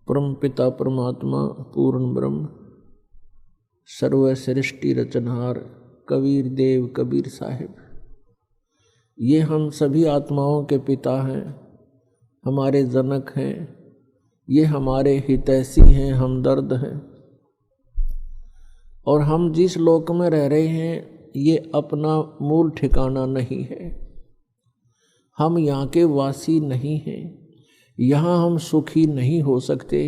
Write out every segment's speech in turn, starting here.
परम पिता परमात्मा पूर्ण ब्रह्म सर्व सृष्टि रचनहार कबीर देव कबीर साहिब, ये हम सभी आत्माओं के पिता हैं, हमारे जनक हैं, ये हमारे हितैषी हैं, हमदर्द हैं। और हम जिस लोक में रह रहे हैं ये अपना मूल ठिकाना नहीं है, हम यहाँ के वासी नहीं हैं, यहाँ हम सुखी नहीं हो सकते।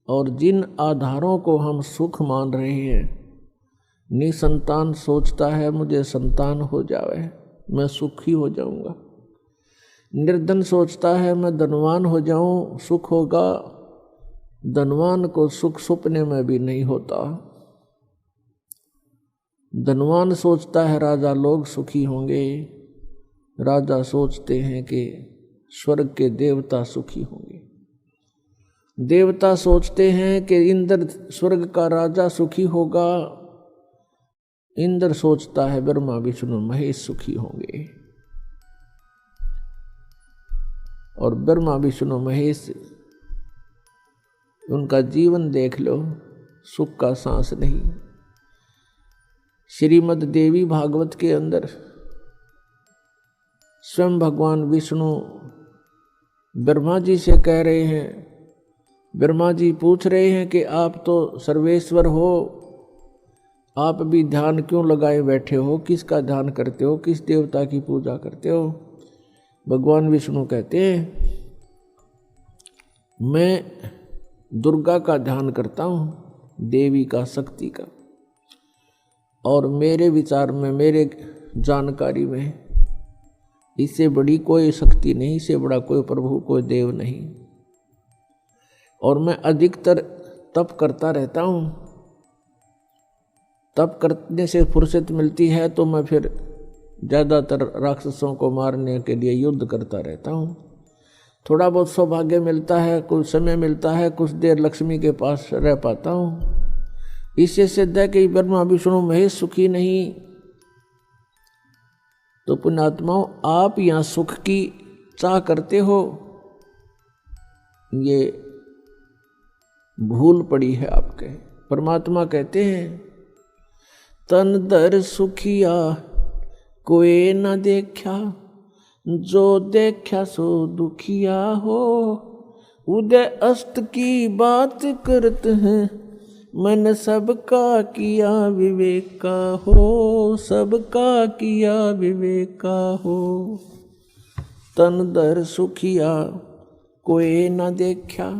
और जिन आधारों को हम सुख मान रहे हैं, निसंतान सोचता है मुझे संतान हो जावे मैं सुखी हो जाऊंगा, निर्धन सोचता है मैं धनवान हो जाऊं सुख होगा, धनवान को सुख सपने में भी नहीं होता। धनवान सोचता है राजा लोग सुखी होंगे, राजा सोचते हैं कि स्वर्ग के देवता सुखी होंगे, देवता सोचते हैं कि इंद्र स्वर्ग का राजा सुखी होगा, इंद्र सोचता है ब्रह्मा विष्णु महेश सुखी होंगे। और ब्रह्मा विष्णु महेश उनका जीवन देख लो, सुख का सांस नहीं। श्रीमद् देवी भागवत के अंदर स्वयं भगवान विष्णु ब्रह्मा जी से कह रहे हैं, ब्रह्मा जी पूछ रहे हैं कि आप तो सर्वेश्वर हो, आप भी ध्यान क्यों लगाए बैठे हो, किसका ध्यान करते हो, किस देवता की पूजा करते हो। भगवान विष्णु कहते हैं मैं दुर्गा का ध्यान करता हूँ, देवी का, शक्ति का। और मेरे विचार में, मेरे जानकारी में इससे बड़ी कोई शक्ति नहीं, इससे बड़ा कोई प्रभु, कोई देव नहीं। और मैं अधिकतर तप करता रहता हूँ, तप करने से फुर्सत मिलती है तो मैं फिर ज़्यादातर राक्षसों को मारने के लिए युद्ध करता रहता हूँ। थोड़ा बहुत सौभाग्य मिलता है, कुछ समय मिलता है, कुछ देर लक्ष्मी के पास रह पाता हूँ। इससे सिद्ध है कि ब्रह्मा विष्णु महेश सुखी नहीं। तो पुण्यात्माओं, आप यहाँ सुख की चाह करते हो, ये भूल पड़ी है आपके। परमात्मा कहते हैं तन दर सुखिया कोई न देखा, जो देखा सो दुखिया हो। उदय अस्त की बात करत हैं, मन सबका किया विवेक का हो, सबका किया विवेक का हो। तन दर सुखिया कोई न देखा,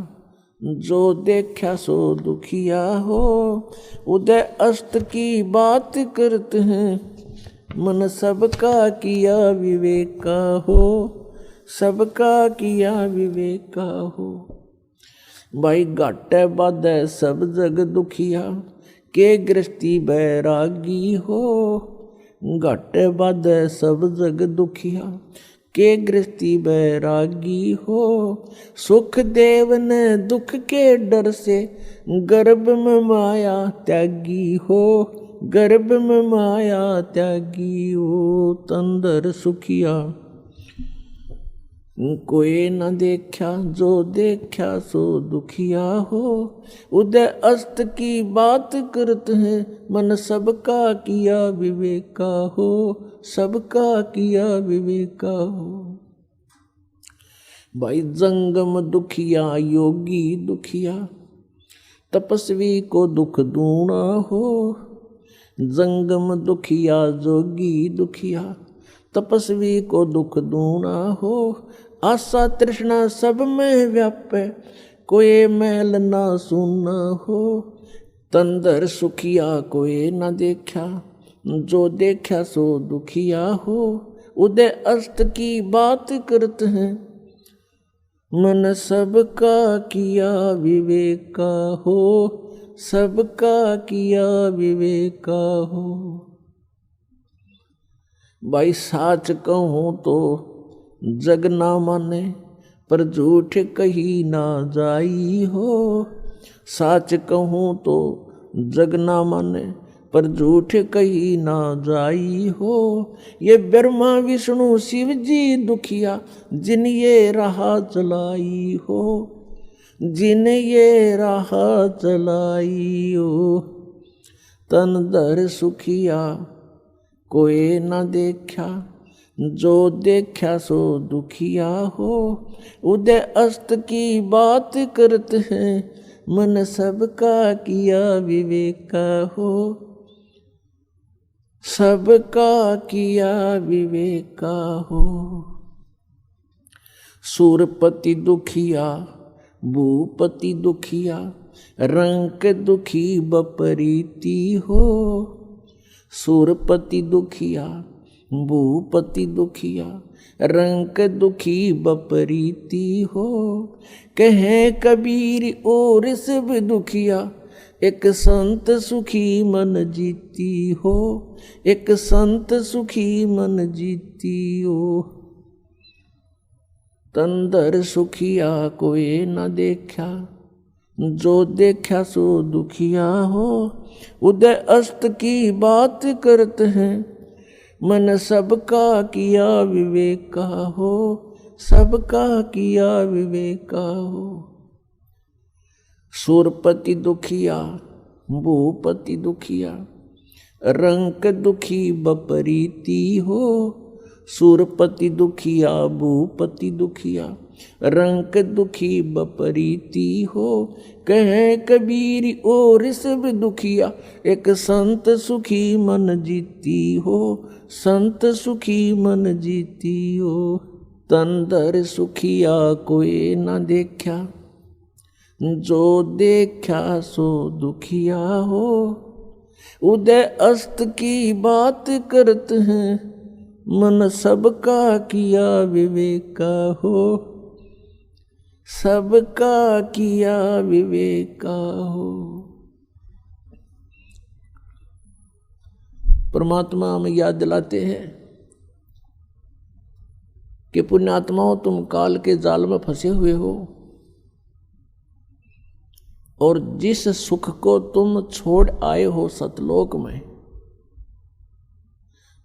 जो देखा सो दुखिया हो। उदय अस्त की बात करते हैं, मन सबका किया विवेक का हो, सबका किया विवेक का हो। भाई घाटे बाधे सब जग दुखिया, के गृहस्थी बैरागी हो। घाटे बाधे सब जग दुखिया, के गृहस्थी बैरागी हो। सुख देव ने दुख के डर से, गर्भ में माया त्यागी हो, गर्भ में माया त्यागी हो। तंदर सुखिया कोई न देखा, जो देखा सो दुखिया हो। उदय अस्त की बात करते हैं, मन सबका किया विवेक का हो, सबका किया विवेक का हो। भाई जंगम दुखिया योगी दुखिया, तपस्वी को दुख दूना हो। जंगम दुखिया जोगी दुखिया, तपस्वी को दुख दूना हो। आशा तृष्णा सब में व्यापे, कोई मैल ना सुना हो। तंदर सुखिया कोई न देखा, जो देखा सो दुखिया हो। उदय अस्त की बात करते हैं, मन सबका किया विवेक का हो, सबका किया विवेक का हो। भाई साच कहूँ तो जग ना माने, पर झूठ कही ना जाई हो। साच कहूँ तो जग ना माने, पर झूठ कही ना जाई हो। ये ब्रह्मा विष्णु शिव जी दुखिया, जिन ये राह चलाई हो। जिन ये राह चलाइयो। तन धर सुखिया कोई न देखा, जो देखा सो दुखिया हो। उदय अस्त की बात करत हैं, मन सबका किया विवेका हो। सबका किया विवेका हो। सूरपति दुखिया भूपति दुखिया, रंक दुखी बपरीति हो। सूरपति दुखिया भूपति दुखिया, रंक दुखी बपरीति हो। कहे कबीर और सब दुखिया, एक संत सुखी मन जीती हो। एक संत सुखी मन जीती हो। तंदर सुखिया कोई न देखा, जो देखा सो दुखिया हो। उदय अस्त की बात करते हैं, मन सबका किया विवेका हो। सबका किया विवेका हो। सूरपति दुखिया भूपति दुखिया, रंक दुखी बपरीति हो। सूरपति दुखिया भूपति दुखिया, रंक दुखी बपरीति हो। कहे कबीर और सब दुखिया, एक संत सुखी मन जीती हो। संत सुखी मन जीती हो। तंदर सुखिया कोई न देखा, जो देखा सो दुखिया हो। उदय अस्त की बात करते हैं, मन सबका किया विवेका हो। सबका किया विवेका हो। परमात्मा हमें याद दिलाते हैं कि पुण्यात्माओं, तुम काल के जाल में फंसे हुए हो और जिस सुख को तुम छोड़ आए हो सतलोक में,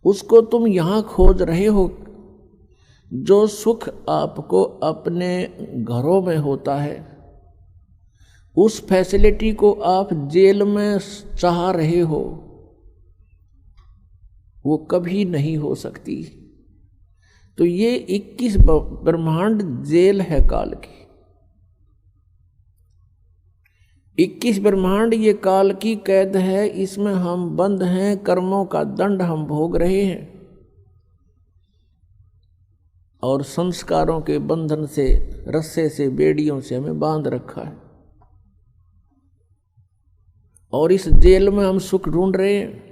उसको तुम यहां खोज रहे हो। जो सुख आपको अपने घरों में होता है, उस फैसिलिटी को आप जेल में चाह रहे हो, वो कभी नहीं हो सकती। तो ये 21 ब्रह्मांड जेल है काल की। 21 ब्रह्मांड ये काल की कैद है। इसमें हम बंद हैं, कर्मों का दंड हम भोग रहे हैं और संस्कारों के बंधन से, रस्से से, बेड़ियों से हमें बांध रखा है। और इस जेल में हम सुख ढूंढ रहे हैं।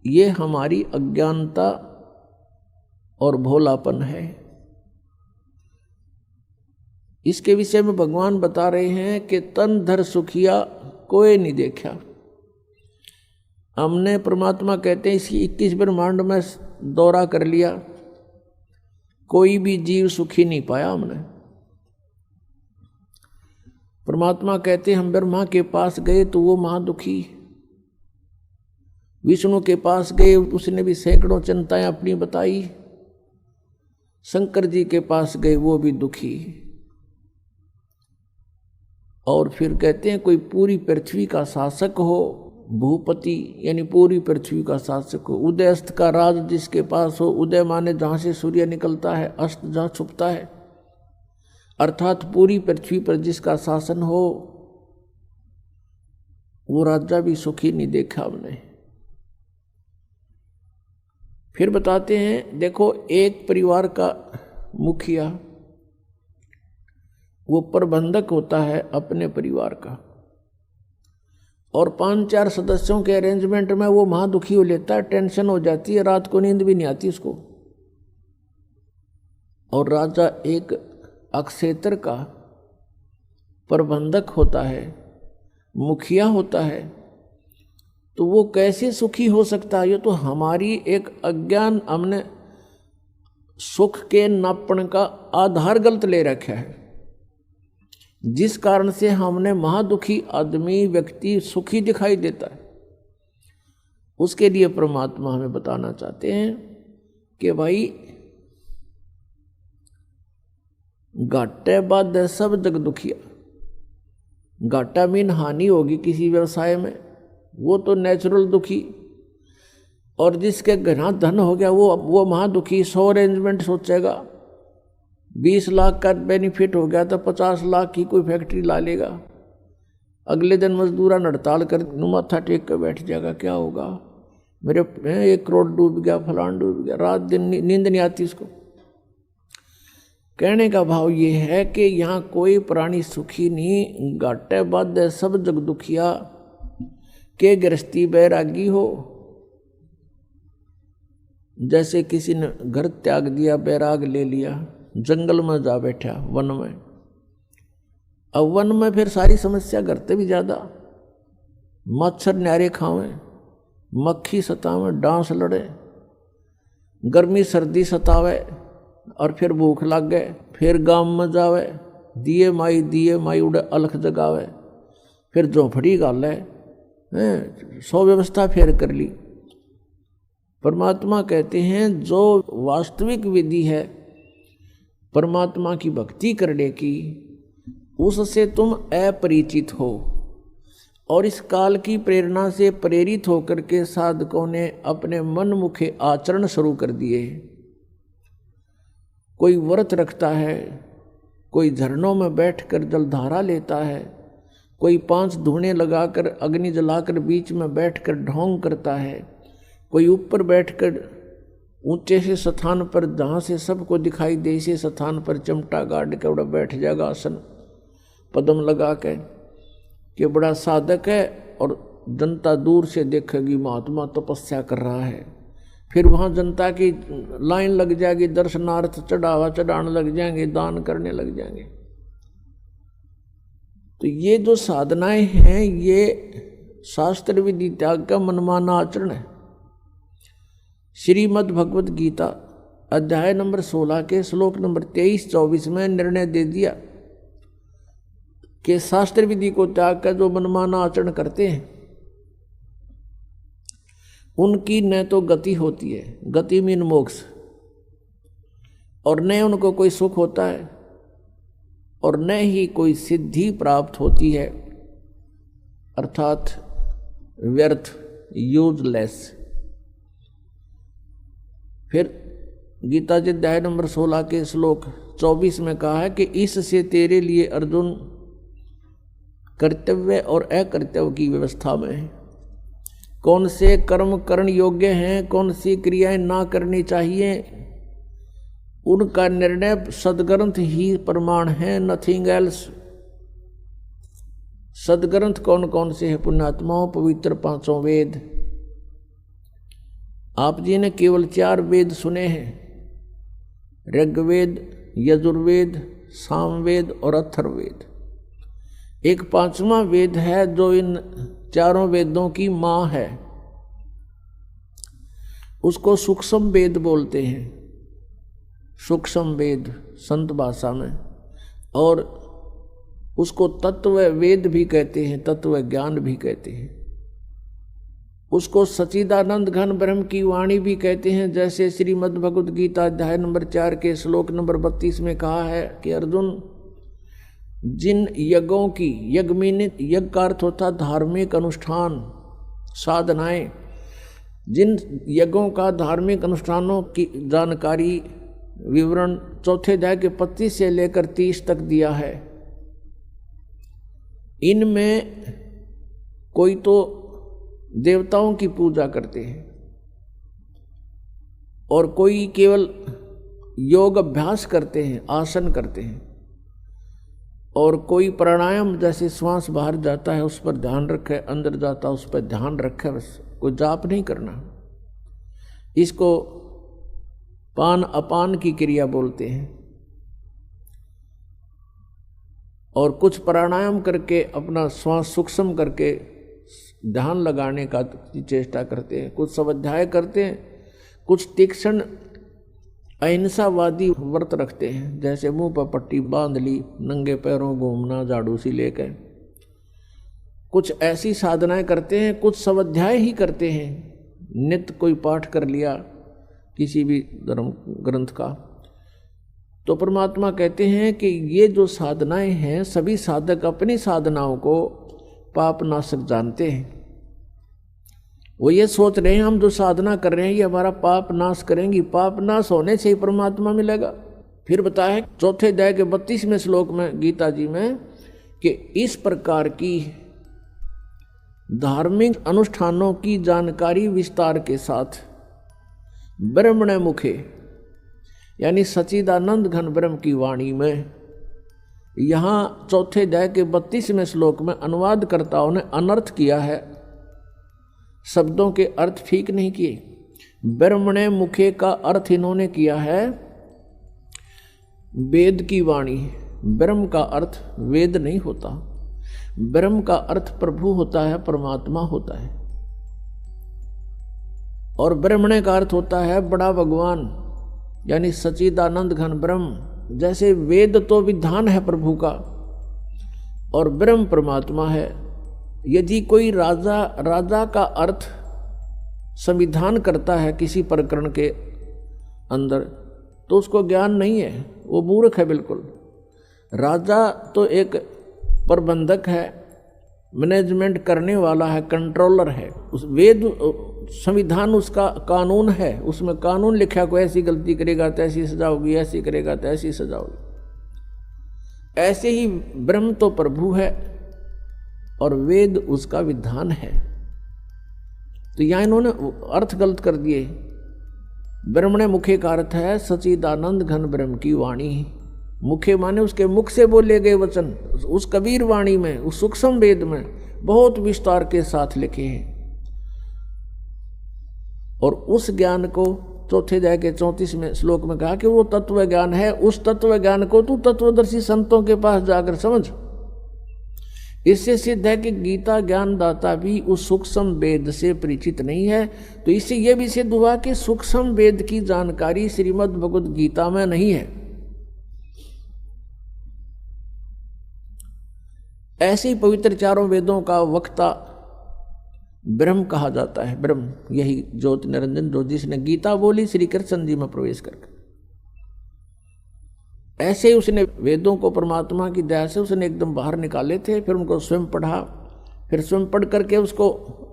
ये हमारी अज्ञानता और भोलापन है। इसके विषय में भगवान बता रहे हैं कि तन धर सुखिया कोई नहीं देखा। हमने, परमात्मा कहते हैं, इसी 21 ब्रह्मांड में दौरा कर लिया, कोई भी जीव सुखी नहीं पाया हमने। परमात्मा कहते हैं हम ब्रह्मा के पास गए तो वो महादुखी, विष्णु के पास गए उसने भी सैकड़ों चिंताएं अपनी बताई, शंकर जी के पास गए वो भी दुखी। और फिर कहते हैं कोई पूरी पृथ्वी का शासक हो, भूपति यानी पूरी पृथ्वी का शासक हो, उदय अस्त का राज जिसके पास हो, उदय माने जहाँ से सूर्य निकलता है, अस्त जहाँ छुपता है, अर्थात पूरी पृथ्वी पर जिसका शासन हो, वो राजा भी सुखी नहीं देखा हमने। फिर बताते हैं, देखो एक परिवार का मुखिया वो प्रबंधक होता है अपने परिवार का, और 5-4 सदस्यों के अरेंजमेंट में वो महादुखी हो लेता है, टेंशन हो जाती है, रात को नींद भी नहीं आती उसको। और राजा एक अक्षेत्र का प्रबंधक होता है, मुखिया होता है, तो वो कैसे सुखी हो सकता है? ये तो हमारी एक अज्ञान, हमने सुख के नापण का आधार गलत ले रखा है, जिस कारण से हमने महादुखी आदमी, व्यक्ति सुखी दिखाई देता है। उसके लिए परमात्मा हमें बताना चाहते हैं कि भाई घाटे बाधे सब जग दुखिया। घाटा मीन हानि होगी किसी व्यवसाय में, वो तो नेचुरल दुखी। और जिसके घना धन हो गया वो महादुखी। 100 अरेंजमेंट सोचेगा, 20 लाख का बेनिफिट हो गया तो 50 लाख की कोई फैक्ट्री ला लेगा। अगले दिन मजदूरा हड़ताल कर माथा टेक कर बैठ जाएगा, क्या होगा मेरे 1 करोड़ डूब गया, फलान डूब गया, रात दिन नींद नहीं आती इसको। कहने का भाव ये है कि यहाँ कोई प्राणी सुखी नहीं। घाटे बाधे सब जग दुखिया, के गृहस्थी बैरागी हो। जैसे किसी ने घर त्याग दिया, बैराग ले लिया, जंगल में जा बैठा, वन में। अब वन में फिर सारी समस्या करते भी ज्यादा, मच्छर न्यारे खावे, मक्खी सतावे, डांस लड़े, गर्मी सर्दी सतावे, और फिर भूख लग गए, फिर गांव में जावे, दिए माई उड़े अलख जगावे, फिर झोंपड़ी गाले, 100 व्यवस्था फिर कर ली। परमात्मा कहते हैं जो वास्तविक विधि है परमात्मा की भक्ति करने की, उससे तुम अपरिचित हो। और इस काल की प्रेरणा से प्रेरित होकर के साधकों ने अपने मन मुखे आचरण शुरू कर दिए। कोई व्रत रखता है, कोई झरनों में बैठकर जलधारा लेता है, कोई 5 धूणे लगाकर अग्नि जलाकर बीच में बैठकर ढोंग करता है, कोई ऊपर बैठकर ऊंचे से स्थान पर जहाँ से सबको दिखाई दे से स्थान पर चिमटा गाड़ के उड़ा बैठ जाएगा आसन पद्म लगा के कि बड़ा साधक है, और जनता दूर से देखेगी महात्मा तपस्या कर रहा है। फिर वहाँ जनता की लाइन लग जाएगी, दर्शनार्थ चढ़ावा चढ़ाने लग जाएंगे, दान करने लग जाएंगे। तो ये जो साधनाएं हैं ये शास्त्र विधि त्याग का मनमाना आचरण है। श्रीमद् भगवत गीता अध्याय नंबर 16 के श्लोक नंबर 23-24 में निर्णय दे दिया कि शास्त्र विधि को त्याग कर जो मनमाना आचरण करते हैं उनकी न तो गति होती है, गति मीन मोक्ष, और न उनको कोई सुख होता है, और न ही कोई सिद्धि प्राप्त होती है, अर्थात व्यर्थ, यूजलेस। फिर गीता जी अध्याय नंबर 16 के श्लोक 24 में कहा है कि इससे तेरे लिए अर्जुन कर्तव्य और अकर्तव्य की व्यवस्था में है। कौन से कर्म करण योग्य हैं, कौन सी क्रियाएं ना करनी चाहिए, उनका निर्णय सदग्रंथ ही प्रमाण है, नथिंग एल्स। सदग्रंथ कौन कौन से हैं? पुण्यात्माओं, पवित्र 5 वेद। आप जी ने केवल 4 वेद सुने हैं, ऋग्वेद, यजुर्वेद, सामवेद और अथर्ववेद। एक 5वां वेद है जो इन 4 वेदों की माँ है, उसको सूक्ष्म वेद बोलते हैं, सूक्ष्म वेद संत भाषा में, और उसको तत्व वेद भी कहते हैं, तत्व ज्ञान भी कहते हैं। उसको सच्चिदानंद घन ब्रह्म की वाणी भी कहते हैं, जैसे श्रीमद् भगवद गीता अध्याय नंबर 4 के श्लोक नंबर 32 में कहा है कि अर्जुन, जिन यज्ञों की, यज्ञ का अर्थ होता धार्मिक अनुष्ठान, साधनाएं, जिन यज्ञों का धार्मिक अनुष्ठानों की जानकारी विवरण 4 अध्याय के 25 से लेकर 30 तक दिया है, इनमें कोई तो देवताओं की पूजा करते हैं और कोई केवल योग अभ्यास करते हैं, आसन करते हैं, और कोई प्राणायाम, जैसे श्वास बाहर जाता है उस पर ध्यान रखे, अंदर जाता है उस पर ध्यान रखे, बस कोई जाप नहीं करना। इसको पान अपान की क्रिया बोलते हैं। और कुछ प्राणायाम करके अपना श्वास सूक्ष्म करके ध्यान लगाने का चेष्टा करते हैं, कुछ स्वाध्याय करते हैं, कुछ तीक्ष्ण अहिंसावादी व्रत रखते हैं, जैसे मुंह पर पट्टी बांध ली, नंगे पैरों घूमना, झाड़ू सी लेकर, कुछ ऐसी साधनाएं करते हैं, कुछ स्वाध्याय ही करते हैं, नित्य कोई पाठ कर लिया किसी भी धर्म ग्रंथ का, तो परमात्मा कहते हैं कि ये जो साधनाएं हैं, सभी साधक अपनी साधनाओं को पाप नाशक जानते हैं। वो ये सोच रहे हैं हम जो साधना कर रहे हैं ये हमारा पाप नाश करेंगी, पाप नाश होने से ही परमात्मा मिलेगा। फिर बताया चौथे अध्याय के 32वें श्लोक में गीता जी में कि इस प्रकार की धार्मिक अनुष्ठानों की जानकारी विस्तार के साथ ब्रह्मण मुखे यानी सच्चिदानंद घन ब्रह्म की वाणी में, यहाँ चौथे अध्याय के 32वें श्लोक में अनुवादकर्ताओं ने अनर्थ किया है, शब्दों के अर्थ ठीक नहीं किए। ब्रह्मणे मुखे का अर्थ इन्होंने किया है वेद की वाणी। ब्रह्म का अर्थ वेद नहीं होता, ब्रह्म का अर्थ प्रभु होता है, परमात्मा होता है। और ब्रह्मणे का अर्थ होता है बड़ा भगवान यानी सच्चिदानंद घन ब्रह्म। जैसे वेद तो विधान है प्रभु का और ब्रह्म परमात्मा है। यदि कोई राजा का अर्थ संविधान करता है किसी प्रकरण के अंदर तो उसको ज्ञान नहीं है, वो मूर्ख है बिल्कुल। राजा तो एक प्रबंधक है, मैनेजमेंट करने वाला है, कंट्रोलर है। उस वेद संविधान उसका कानून है, उसमें कानून लिखा कोई ऐसी गलती करेगा तो ऐसी सजा होगी, ऐसी करेगा तो ऐसी सजा होगी। ऐसे ही ब्रह्म तो प्रभु है और वेद उसका विधान है। तो यहाँ इन्होंने अर्थ गलत कर दिए। ब्रह्मणे मुखे का अर्थ है सच्चिदानंद घन ब्रह्म की वाणी। मुखे माने उसके मुख से बोले गए वचन, उस कबीर वाणी में, उस सूक्ष्म वेद में बहुत विस्तार के साथ लिखे हैं। और उस ज्ञान को चौथे अध्याय के 34वें श्लोक में कहा कि वो तत्व ज्ञान है। उस तत्व ज्ञान को तू तत्वदर्शी संतों के पास जाकर समझ। इससे सिद्ध है कि गीता ज्ञानदाता भी उस सूक्ष्म वेद से परिचित नहीं है। तो इससे यह भी सिद्ध हुआ कि सूक्ष्म वेद की जानकारी श्रीमद् भगवद गीता में नहीं है। ऐसे ही पवित्र चारों वेदों का वक्ता ब्रह्म कहा जाता है। ब्रह्म यही ज्योति निरंजन जो जिसने गीता बोली श्री कृष्ण जी में प्रवेश करके। ऐसे ही उसने वेदों को परमात्मा की दया से उसने एकदम बाहर निकाले थे, फिर उनको स्वयं पढ़ा, फिर स्वयं पढ़ करके उसको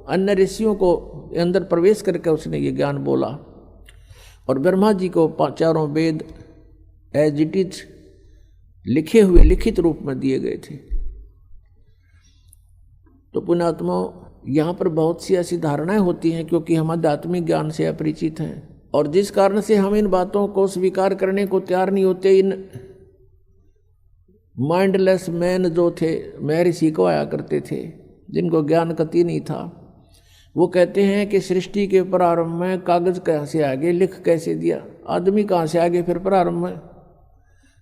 अन्य ऋषियों को अंदर प्रवेश करके उसने ये ज्ञान बोला। और ब्रह्मा जी को चारों वेद एज इट इज लिखे हुए लिखित रूप में दिए गए थे। तो पुण्यात्मा यहाँ पर बहुत सी ऐसी धारणाएं होती हैं क्योंकि हम आध्यात्मिक ज्ञान से अपरिचित हैं और जिस कारण से हम इन बातों को स्वीकार करने को तैयार नहीं होते। इन माइंडलेस मैन जो थे, महर्षि को आया करते थे, जिनको ज्ञान कति नहीं था, वो कहते हैं कि सृष्टि के प्रारंभ में कागज कहाँ से आगे, लिख कैसे दिया, आदमी कहाँ से आगे फिर प्रारंभ में।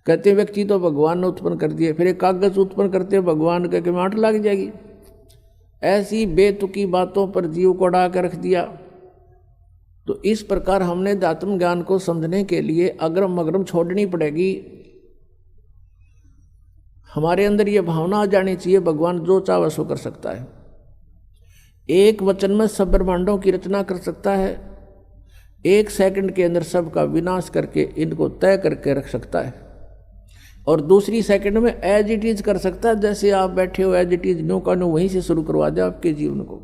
कहते हैं व्यक्ति तो भगवान ने उत्पन्न कर दिया, फिर एक कागज उत्पन्न करते भगवान के माट लग जाएगी। ऐसी बेतुकी बातों पर जीव को अड़ा कर रख दिया। तो इस प्रकार हमने आत्म ज्ञान को समझने के लिए अग्रम मग्रम छोड़नी पड़ेगी। हमारे अंदर ये भावना आ जानी चाहिए भगवान जो चाहे सो कर सकता है। एक वचन में सब ब्रह्मांडों की रचना कर सकता है, एक सेकंड के अंदर सबका विनाश करके इनको तय करके रख सकता है, और दूसरी सेकंड में एज इट इज कर सकता है। जैसे आप बैठे हो एज इट इज न्यू का न्यू वहीं से शुरू करवा दे आपके जीवन को।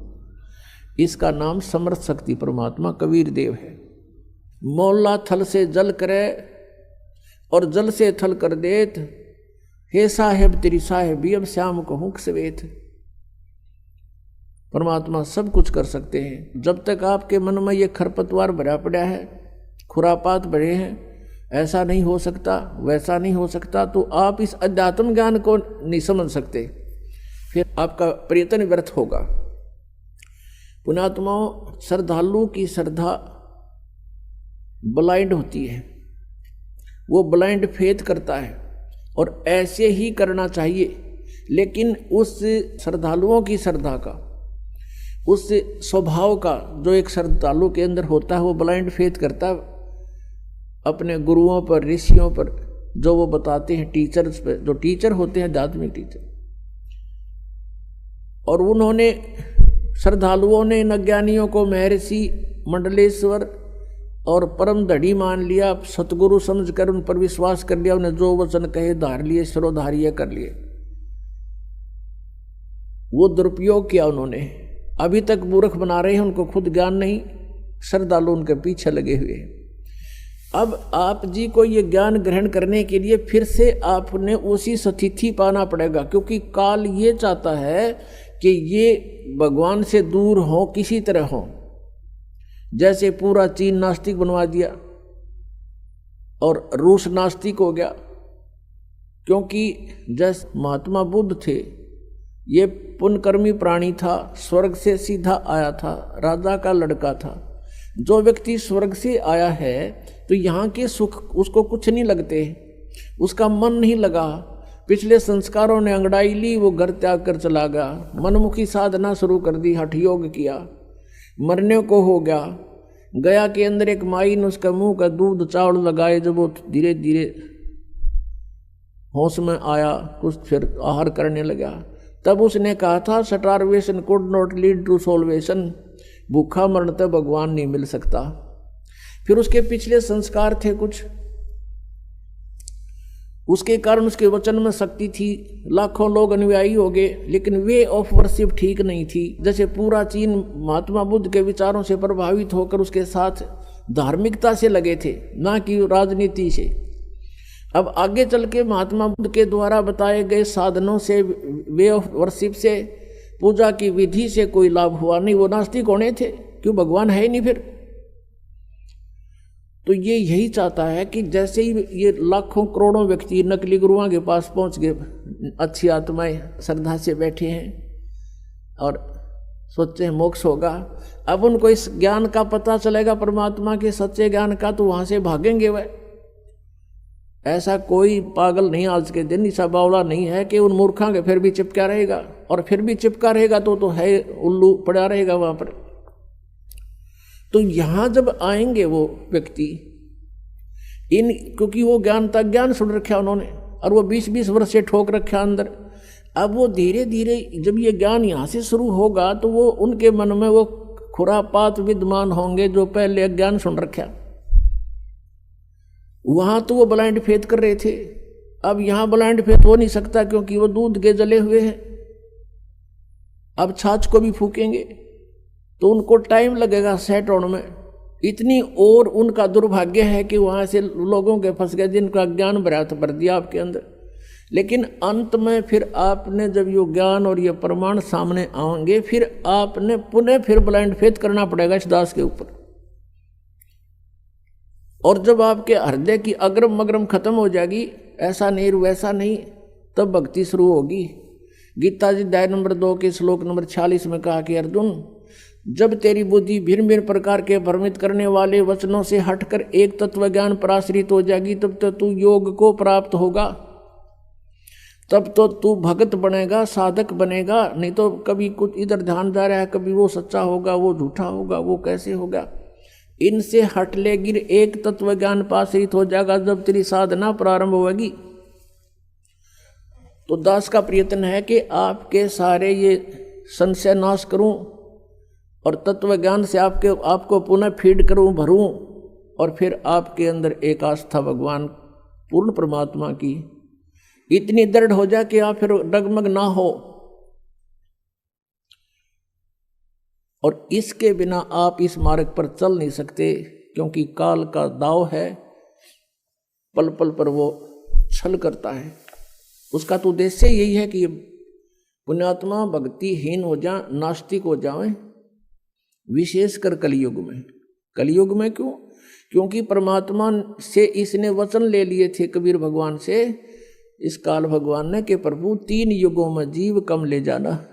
इसका नाम समर्थ शक्ति परमात्मा कबीर देव है। मौला थल से जल करे और जल से थल कर देत, हे साहेब तेरी साहेबी अब श्याम कहूँ सवेत। परमात्मा सब कुछ कर सकते हैं। जब तक आपके मन में ये खरपतवार भरा पड़ा है, खुरापात भरे हैं, ऐसा नहीं हो सकता वैसा नहीं हो सकता, तो आप इस अध्यात्म ज्ञान को नहीं समझ सकते, फिर आपका प्रयत्न व्यर्थ होगा। पुण्यात्माओं, श्रद्धालु की श्रद्धा ब्लाइंड होती है, वो ब्लाइंड फेथ करता है और ऐसे ही करना चाहिए। लेकिन उस श्रद्धालुओं की श्रद्धा का, उस स्वभाव का जो एक श्रद्धालु के अंदर होता है, वो ब्लाइंड फेथ करता है अपने गुरुओं पर, ऋषियों पर, जो वो बताते हैं, टीचर्स पर, जो टीचर होते हैं आध्यात्मिक टीचर। और उन्होंने श्रद्धालुओं ने इन अज्ञानियों को महर्षि मंडलेश्वर और परम धड़ी मान लिया, सतगुरु समझकर उन पर विश्वास कर लिया, उन्हें जो वचन कहे धार लिए, सिरोधार्य कर लिए। वो दुरुपयोग किया उन्होंने। अभी तक मूर्ख बना रहे हैं, उनको खुद ज्ञान नहीं, श्रद्धालु उनके पीछे लगे हुए। अब आप जी को ये ज्ञान ग्रहण करने के लिए फिर से आपने उसी स्थिति पाना पड़ेगा, क्योंकि काल ये चाहता है कि ये भगवान से दूर हो, किसी तरह हो। जैसे पूरा चीन नास्तिक बनवा दिया और रूस नास्तिक हो गया, क्योंकि जैसे महात्मा बुद्ध थे, ये पुण्यकर्मी प्राणी था, स्वर्ग से सीधा आया था, राजा का लड़का था। जो व्यक्ति स्वर्ग से आया है तो यहाँ के सुख उसको कुछ नहीं लगते, उसका मन नहीं लगा, पिछले संस्कारों ने अंगड़ाई ली, वो घर त्याग कर चला गया, मनमुखी साधना शुरू कर दी, हठ योग किया, मरने को हो गया। गया के अंदर एक माई ने उसका मुंह का दूध चावल लगाए, जब वो धीरे धीरे होश में आया, कुछ फिर आहार करने लगा, तब उसने कहा था starvation could not lead to salvation, भूखा मरण तक भगवान नहीं मिल सकता। फिर उसके पिछले संस्कार थे कुछ, उसके कारण उसके वचन में शक्ति थी, लाखों लोग अनुयायी हो गए, लेकिन वे ऑफ वर्शिप ठीक नहीं थी। जैसे पूरा चीन महात्मा बुद्ध के विचारों से प्रभावित होकर उसके साथ धार्मिकता से लगे थे, ना कि राजनीति से। अब आगे चल के महात्मा बुद्ध के द्वारा बताए गए साधनों से, वे ऑफ वर्शिप से, पूजा की विधि से कोई लाभ हुआ नहीं, वो नास्तिक होने थे, क्यों भगवान है ही नहीं फिर। तो ये यही चाहता है कि जैसे ही ये लाखों करोड़ों व्यक्ति नकली गुरुओं के पास पहुंच गए, अच्छी आत्माएं श्रद्धा से बैठे हैं और सोचते हैं मोक्ष होगा, अब उनको इस ज्ञान का पता चलेगा, परमात्मा के सच्चे ज्ञान का, तो वहां से भागेंगे वह। ऐसा कोई पागल नहीं आज के दिन, ऐसा बावला नहीं है कि उन मूर्खों के फिर भी चिपका रहेगा, और फिर भी चिपका रहेगा तो है उल्लू पड़ा रहेगा वहां पर। तो यहां जब आएंगे वो व्यक्ति, क्योंकि वो ज्ञान तक ज्ञान सुन रखा उन्होंने, और वो 20-20 वर्ष से ठोक रखा अंदर। अब वो धीरे धीरे जब ये ज्ञान यहाँ से शुरू होगा तो वो उनके मन में वो खुरापात विद्यमान होंगे जो पहले अज्ञान सुन रखा। वहां तो वो ब्लाइंड फेथ कर रहे थे, अब यहां ब्लाइंड फेथ हो नहीं सकता, क्योंकि वो दूध के जले हुए हैं। अब छाछ को भी फूकेंगे तो उनको टाइम लगेगा सेट होने में। इतनी और उनका दुर्भाग्य है कि वहां से लोगों के फंस गए जिनका ज्ञान भर दिया आपके अंदर। लेकिन अंत में फिर आपने जब ये ज्ञान और ये प्रमाण सामने आएंगे, फिर आपने पुनः फिर ब्लाइंड फेथ करना पड़ेगा इस दास के ऊपर। और जब आपके हृदय की अग्रम मग्रम खत्म हो जाएगी, ऐसा नहीं वैसा नहीं, तब भक्ति शुरू होगी। गीता जी अध्याय नंबर 2 के श्लोक नंबर 46 में कहा कि अर्जुन, जब तेरी बुद्धि भिन्न भिन्न प्रकार के भ्रमित करने वाले वचनों से हटकर एक तत्व ज्ञान पर आश्रित हो जाएगी, तब तो तू योग को प्राप्त होगा, तब तो तू भगत बनेगा, साधक बनेगा। नहीं तो कभी कुछ इधर ध्यान जा रहा है, कभी वो सच्चा होगा, वो झूठा होगा, वो कैसे होगा। इनसे हट ले गिर एक तत्व ज्ञान पर आश्रित हो जाएगा जब तेरी साधना प्रारंभ होगी। तो दास का प्रयत्न है कि आपके सारे ये संशय नाश करूं और तत्व ज्ञान से आपको पुनः फीड करूं, भरूं, और फिर आपके अंदर एक आस्था भगवान पूर्ण परमात्मा की इतनी दृढ़ हो जाए कि आप फिर डगमग ना हो। और इसके बिना आप इस मार्ग पर चल नहीं सकते, क्योंकि काल का दाव है, पल पल पर वो छल करता है। उसका तो उद्देश्य यही है कि पुण्यात्मा भक्तिहीन हो जाए, नास्तिक हो जाए, विशेषकर कलयुग में। कलयुग में क्यों? क्योंकि परमात्मा से इसने वचन ले लिए थे कबीर भगवान से, इस काल भगवान ने, कि प्रभु 3 युगों में जीव कम ले जाना,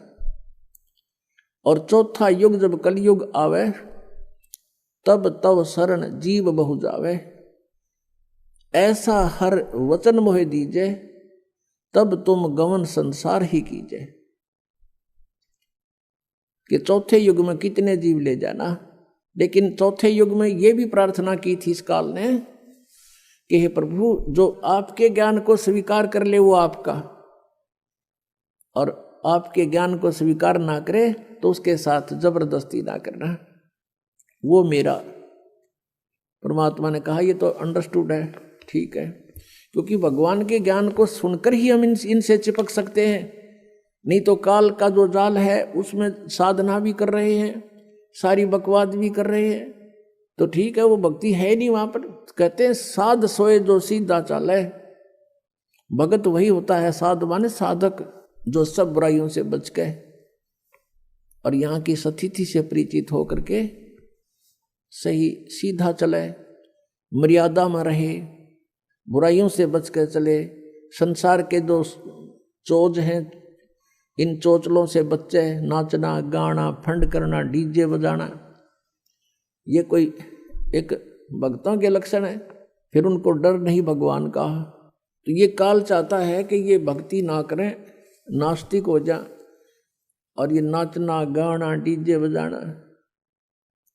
और चौथा युग जब कलयुग आवे तब तब शरण जीव बहु जावे। ऐसा हर वचन मोहे दीजे, तब तुम गमन संसार ही कीजिए। कि चौथे युग में कितने जीव ले जाना। लेकिन चौथे युग में ये भी प्रार्थना की थी इस काल ने कि हे प्रभु, जो आपके ज्ञान को स्वीकार कर ले वो आपका, और आपके ज्ञान को स्वीकार ना करे तो उसके साथ जबरदस्ती ना करना, वो मेरा। परमात्मा ने कहा ये तो अंडरस्टूड है, ठीक है, क्योंकि भगवान के ज्ञान को सुनकर ही हम इनसे चिपक सकते हैं। नहीं तो काल का जो जाल है उसमें साधना भी कर रहे हैं, सारी बकवाद भी कर रहे हैं, तो ठीक है, वो भक्ति है नहीं वहां पर। कहते हैं साध सोए जो सीधा चाले, भगत वही होता है साध माने साधक, जो सब बुराइयों से बच गए और यहाँ की सतिथि से परिचित होकर के सही सीधा चले, मर्यादा में रहे, बुराइयों से बच कर चले। संसार के जो चोज हैं इन चोचलों से बच्चे, नाचना गाना फंड करना डीजे बजाना, ये कोई एक भक्तों के लक्षण है। फिर उनको डर नहीं भगवान का, तो ये काल चाहता है कि ये भक्ति ना करें, नास्तिक हो जा, और ये नाचना गाना डीजे बजाना,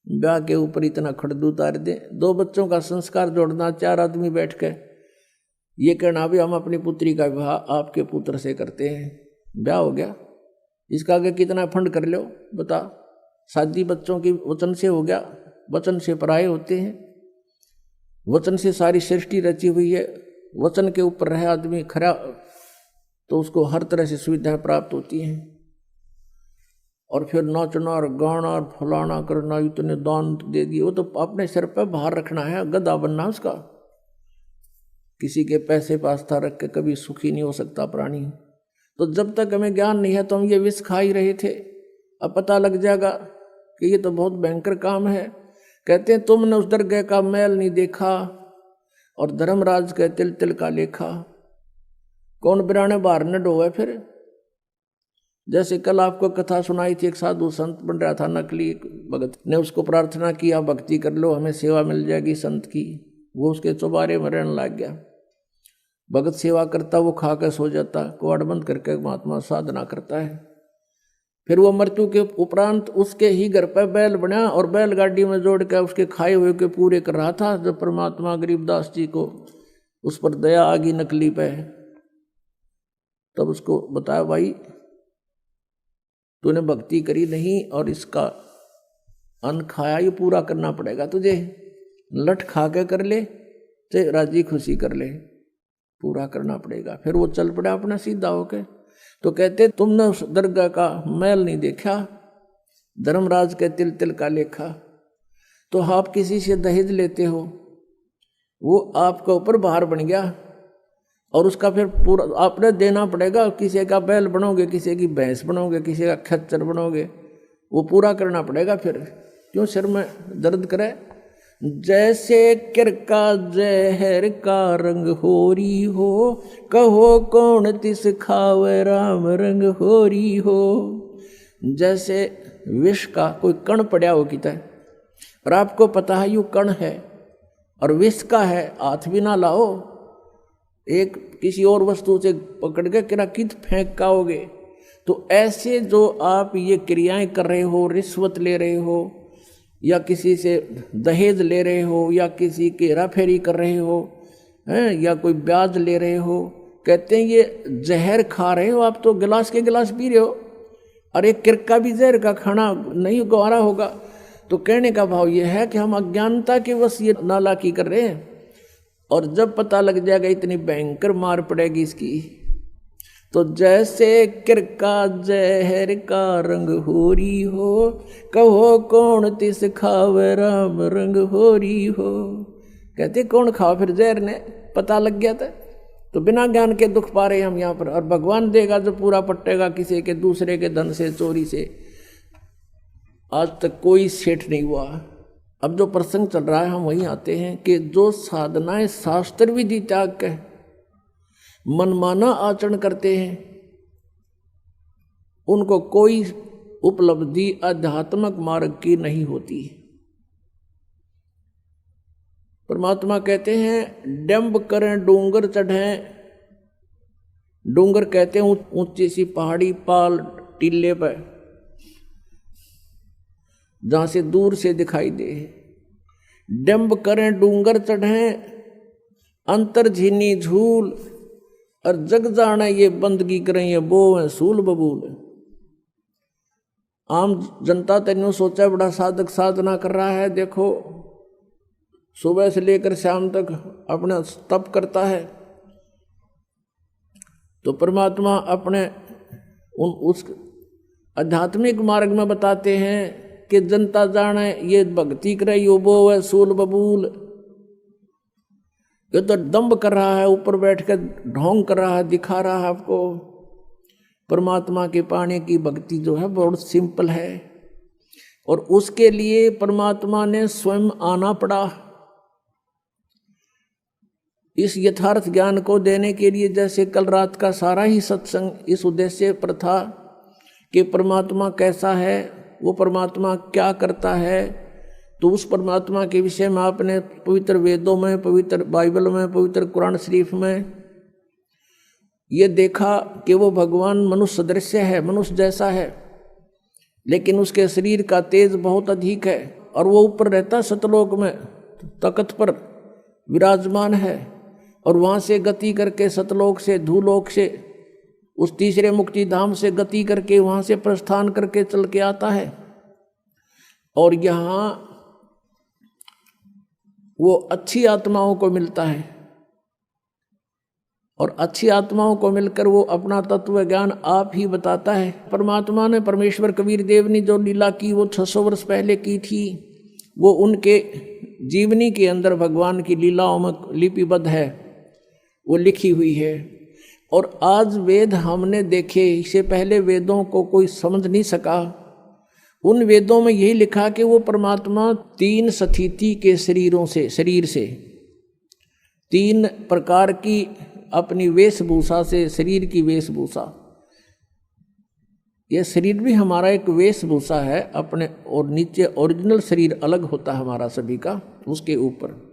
ब्याह के ऊपर इतना खड़दू उतार दे। 2 बच्चों का संस्कार जोड़ना, 4 आदमी बैठ के ये कहना भी हम अपनी पुत्री का विवाह आपके पुत्र से करते हैं, ब्याह हो गया, इसका आगे कितना फंड कर लो बता। शादी बच्चों की वचन से हो गया, वचन से पराये होते हैं, वचन से सारी सृष्टि रची हुई है, वचन के ऊपर रहे आदमी खरा तो उसको हर तरह से सुविधाएं प्राप्त होती हैं। और फिर नाचना और गाना और फलाना करना, इतने दान दे दिए, वो तो अपने सिर पर बाहर रखना है, गधा बनना उसका। किसी के पैसे पास्ता रख के कभी सुखी नहीं हो सकता प्राणी। तो जब तक हमें ज्ञान नहीं है तो हम ये विष खा ही रहे थे। अब पता लग जाएगा कि ये तो बहुत भयंकर काम है। कहते हैं तुमने उस दरगाह का मैल नहीं देखा और धर्मराज के तिल तिल का लेखा, कौन बिराने बाहर न डोए। फिर जैसे कल आपको कथा सुनाई थी, एक साधु संत बन रहा था, नकली भगत ने उसको प्रार्थना किया भक्ति कर लो हमें सेवा मिल जाएगी संत की, वो उसके चौबारे में रहने लग गया। भगत सेवा करता, वो खा कर सो जाता, कुआड़ बंद करके महात्मा साधना करता है। फिर वो मृत्यु के उपरांत उसके ही घर पर बैल बना और बैलगाड़ी में जोड़ कर उसके खाए हुए के पूरे कर रहा था। जब परमात्मा गरीबदास जी को उस पर दया आ गई नकली पे, तब उसको बताया भाई तूने भक्ति करी नहीं और इसका अन्न खाया, ये पूरा करना पड़ेगा तुझे, लठ खा के कर ले चाहे राजी खुशी कर ले, पूरा करना पड़ेगा। फिर वो चल पड़ा अपना सीधा होके। तो कहते तुमने उस दरगाह का मैल नहीं देखा, धर्मराज के तिल तिल का लेखा। तो आप किसी से दहेज लेते हो, वो आपके ऊपर भार बन गया और उसका फिर पूरा आपने देना पड़ेगा। किसी का बैल बनोगे, किसी की भैंस बनोगे, किसी का खच्चर बनोगे, वो पूरा करना पड़ेगा। फिर क्यों सिर में दर्द करे। जैसे किरका जहर का रंग होरी हो, कहो कौन तिस खावे राम रंग होरी हो। जैसे विष का कोई कण पड़ा हो किता है और आपको पता है यू कण है और विष का है, हाथ भी ना लाओ, एक किसी और वस्तु से पकड़ के किरा कित फेंक काओगे। तो ऐसे जो आप ये क्रियाएं कर रहे हो, रिश्वत ले रहे हो या किसी से दहेज ले रहे हो या किसी की हेराफेरी कर रहे हो हैं या कोई ब्याज ले रहे हो, कहते हैं ये जहर खा रहे हो आप। तो गिलास के गिलास पी रहे हो और एक किरका भी जहर का खाना नहीं गवारा होगा। तो कहने का भाव ये है कि हम अज्ञानता के वश ये नालायकी कर रहे हैं और जब पता लग जाएगा इतनी भयंकर मार पड़ेगी इसकी। तो जैसे किरका जहर का रंग होरी हो, कहो कौन तिस खावे राम रंग होरी हो। कहते कौन खाओ फिर जहर ने, पता लग गया था। तो बिना ज्ञान के दुख पा रहे हम यहाँ पर, और भगवान देगा जो पूरा पट्टेगा किसी के दूसरे के धन से चोरी से। आज तक कोई सेठ नहीं हुआ। अब जो प्रसंग चल रहा है हम वहीं आते हैं कि जो साधनाएं शास्त्र विधि त्याग के मनमाना आचरण करते हैं उनको कोई उपलब्धि आध्यात्मिक मार्ग की नहीं होती। परमात्मा कहते हैं डंब करें डूंगर चढ़ें। डूंगर कहते हैं ऊंची सी पहाड़ी पाल टीले पर जहां से दूर से दिखाई दे। डंब करें डूंगर चढ़ें, अंतर झीनी झूल, और जग जाने ये बंदगी करें ये बो है सूल बबूल। आम जनता तेनों सोचा बड़ा साधक साधना कर रहा है, देखो सुबह से लेकर शाम तक अपना तप करता है, तो परमात्मा अपने उस आध्यात्मिक मार्ग में बताते हैं कि जनता जाने ये भक्ति करे यो वो है सूल बबूल, ये तो दम्भ कर रहा है, ऊपर बैठ कर ढोंग कर रहा है, दिखा रहा है आपको। परमात्मा के पाने की भक्ति जो है बहुत सिंपल है, और उसके लिए परमात्मा ने स्वयं आना पड़ा। इस यथार्थ ज्ञान को देने के लिए जैसे कल रात का सारा ही सत्संग इस उद्देश्य पर था कि परमात्मा कैसा है, वो परमात्मा क्या करता है, तो उस परमात्मा के विषय में आपने पवित्र वेदों में, पवित्र बाइबल में, पवित्र कुरान शरीफ में ये देखा कि वो भगवान मनुष्य सदृश्य है, मनुष्य जैसा है, लेकिन उसके शरीर का तेज बहुत अधिक है, और वो ऊपर रहता सतलोक में तख्त पर विराजमान है, और वहाँ से गति करके सतलोक से धूलोक से उस तीसरे मुक्ति धाम से गति करके वहाँ से प्रस्थान करके चल के आता है। और यहाँ वो अच्छी आत्माओं को मिलता है, और अच्छी आत्माओं को मिलकर वो अपना तत्व ज्ञान आप ही बताता है। परमात्मा ने, परमेश्वर कबीर देव ने जो लीला की वो 600 वर्ष पहले की थी, वो उनके जीवनी के अंदर भगवान की लीलाओं में लिपिबद्ध है, वो लिखी हुई है। और आज वेद हमने देखे, इससे पहले वेदों को कोई समझ नहीं सका। उन वेदों में यही लिखा कि वो परमात्मा 3 स्थिति के शरीर से 3 प्रकार की अपनी वेशभूषा से, शरीर की वेशभूषा, यह शरीर भी हमारा एक वेशभूषा है अपने, और नीचे ओरिजिनल शरीर अलग होता है हमारा सभी का, उसके ऊपर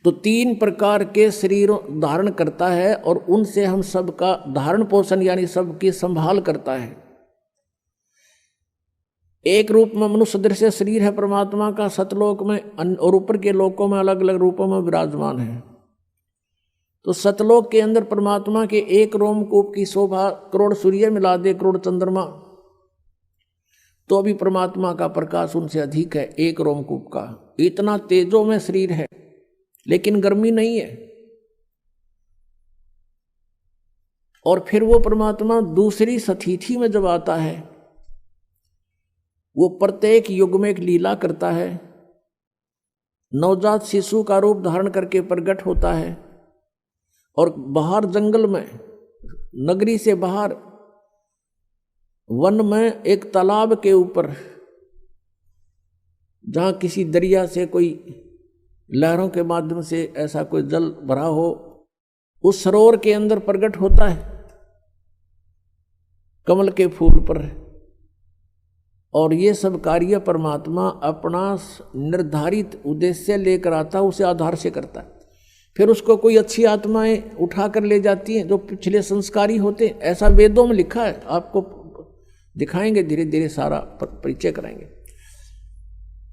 तो 3 प्रकार के शरीरों धारण करता है, और उनसे हम सबका धारण पोषण यानी सबकी संभाल करता है। एक रूप में मनुष्य सदृश शरीर है परमात्मा का, सतलोक में और ऊपर के लोकों में अलग अलग रूपों में विराजमान है। तो सतलोक के अंदर परमात्मा के एक रोमकूप की शोभा करोड़ सूर्य मिला दे, करोड़ चंद्रमा, तो भी परमात्मा का प्रकाश उनसे अधिक है एक रोमकूप का। इतना तेजों में शरीर है, लेकिन गर्मी नहीं है। और फिर वो परमात्मा दूसरी स्थिति में जब आता है, वो प्रत्येक युग में एक लीला करता है। नवजात शिशु का रूप धारण करके प्रकट होता है, और बाहर जंगल में, नगरी से बाहर वन में एक तालाब के ऊपर, जहाँ किसी दरिया से कोई लहरों के माध्यम से ऐसा कोई जल भरा हो, उस सरोवर के अंदर प्रकट होता है कमल के फूल पर। और ये सब कार्य परमात्मा अपना निर्धारित उद्देश्य लेकर आता है, उसे आधार से करता है। फिर उसको कोई अच्छी आत्माएं उठा कर ले जाती हैं जो पिछले संस्कारी होते हैं, ऐसा वेदों में लिखा है, आपको दिखाएंगे, धीरे धीरे सारा परिचय कराएंगे।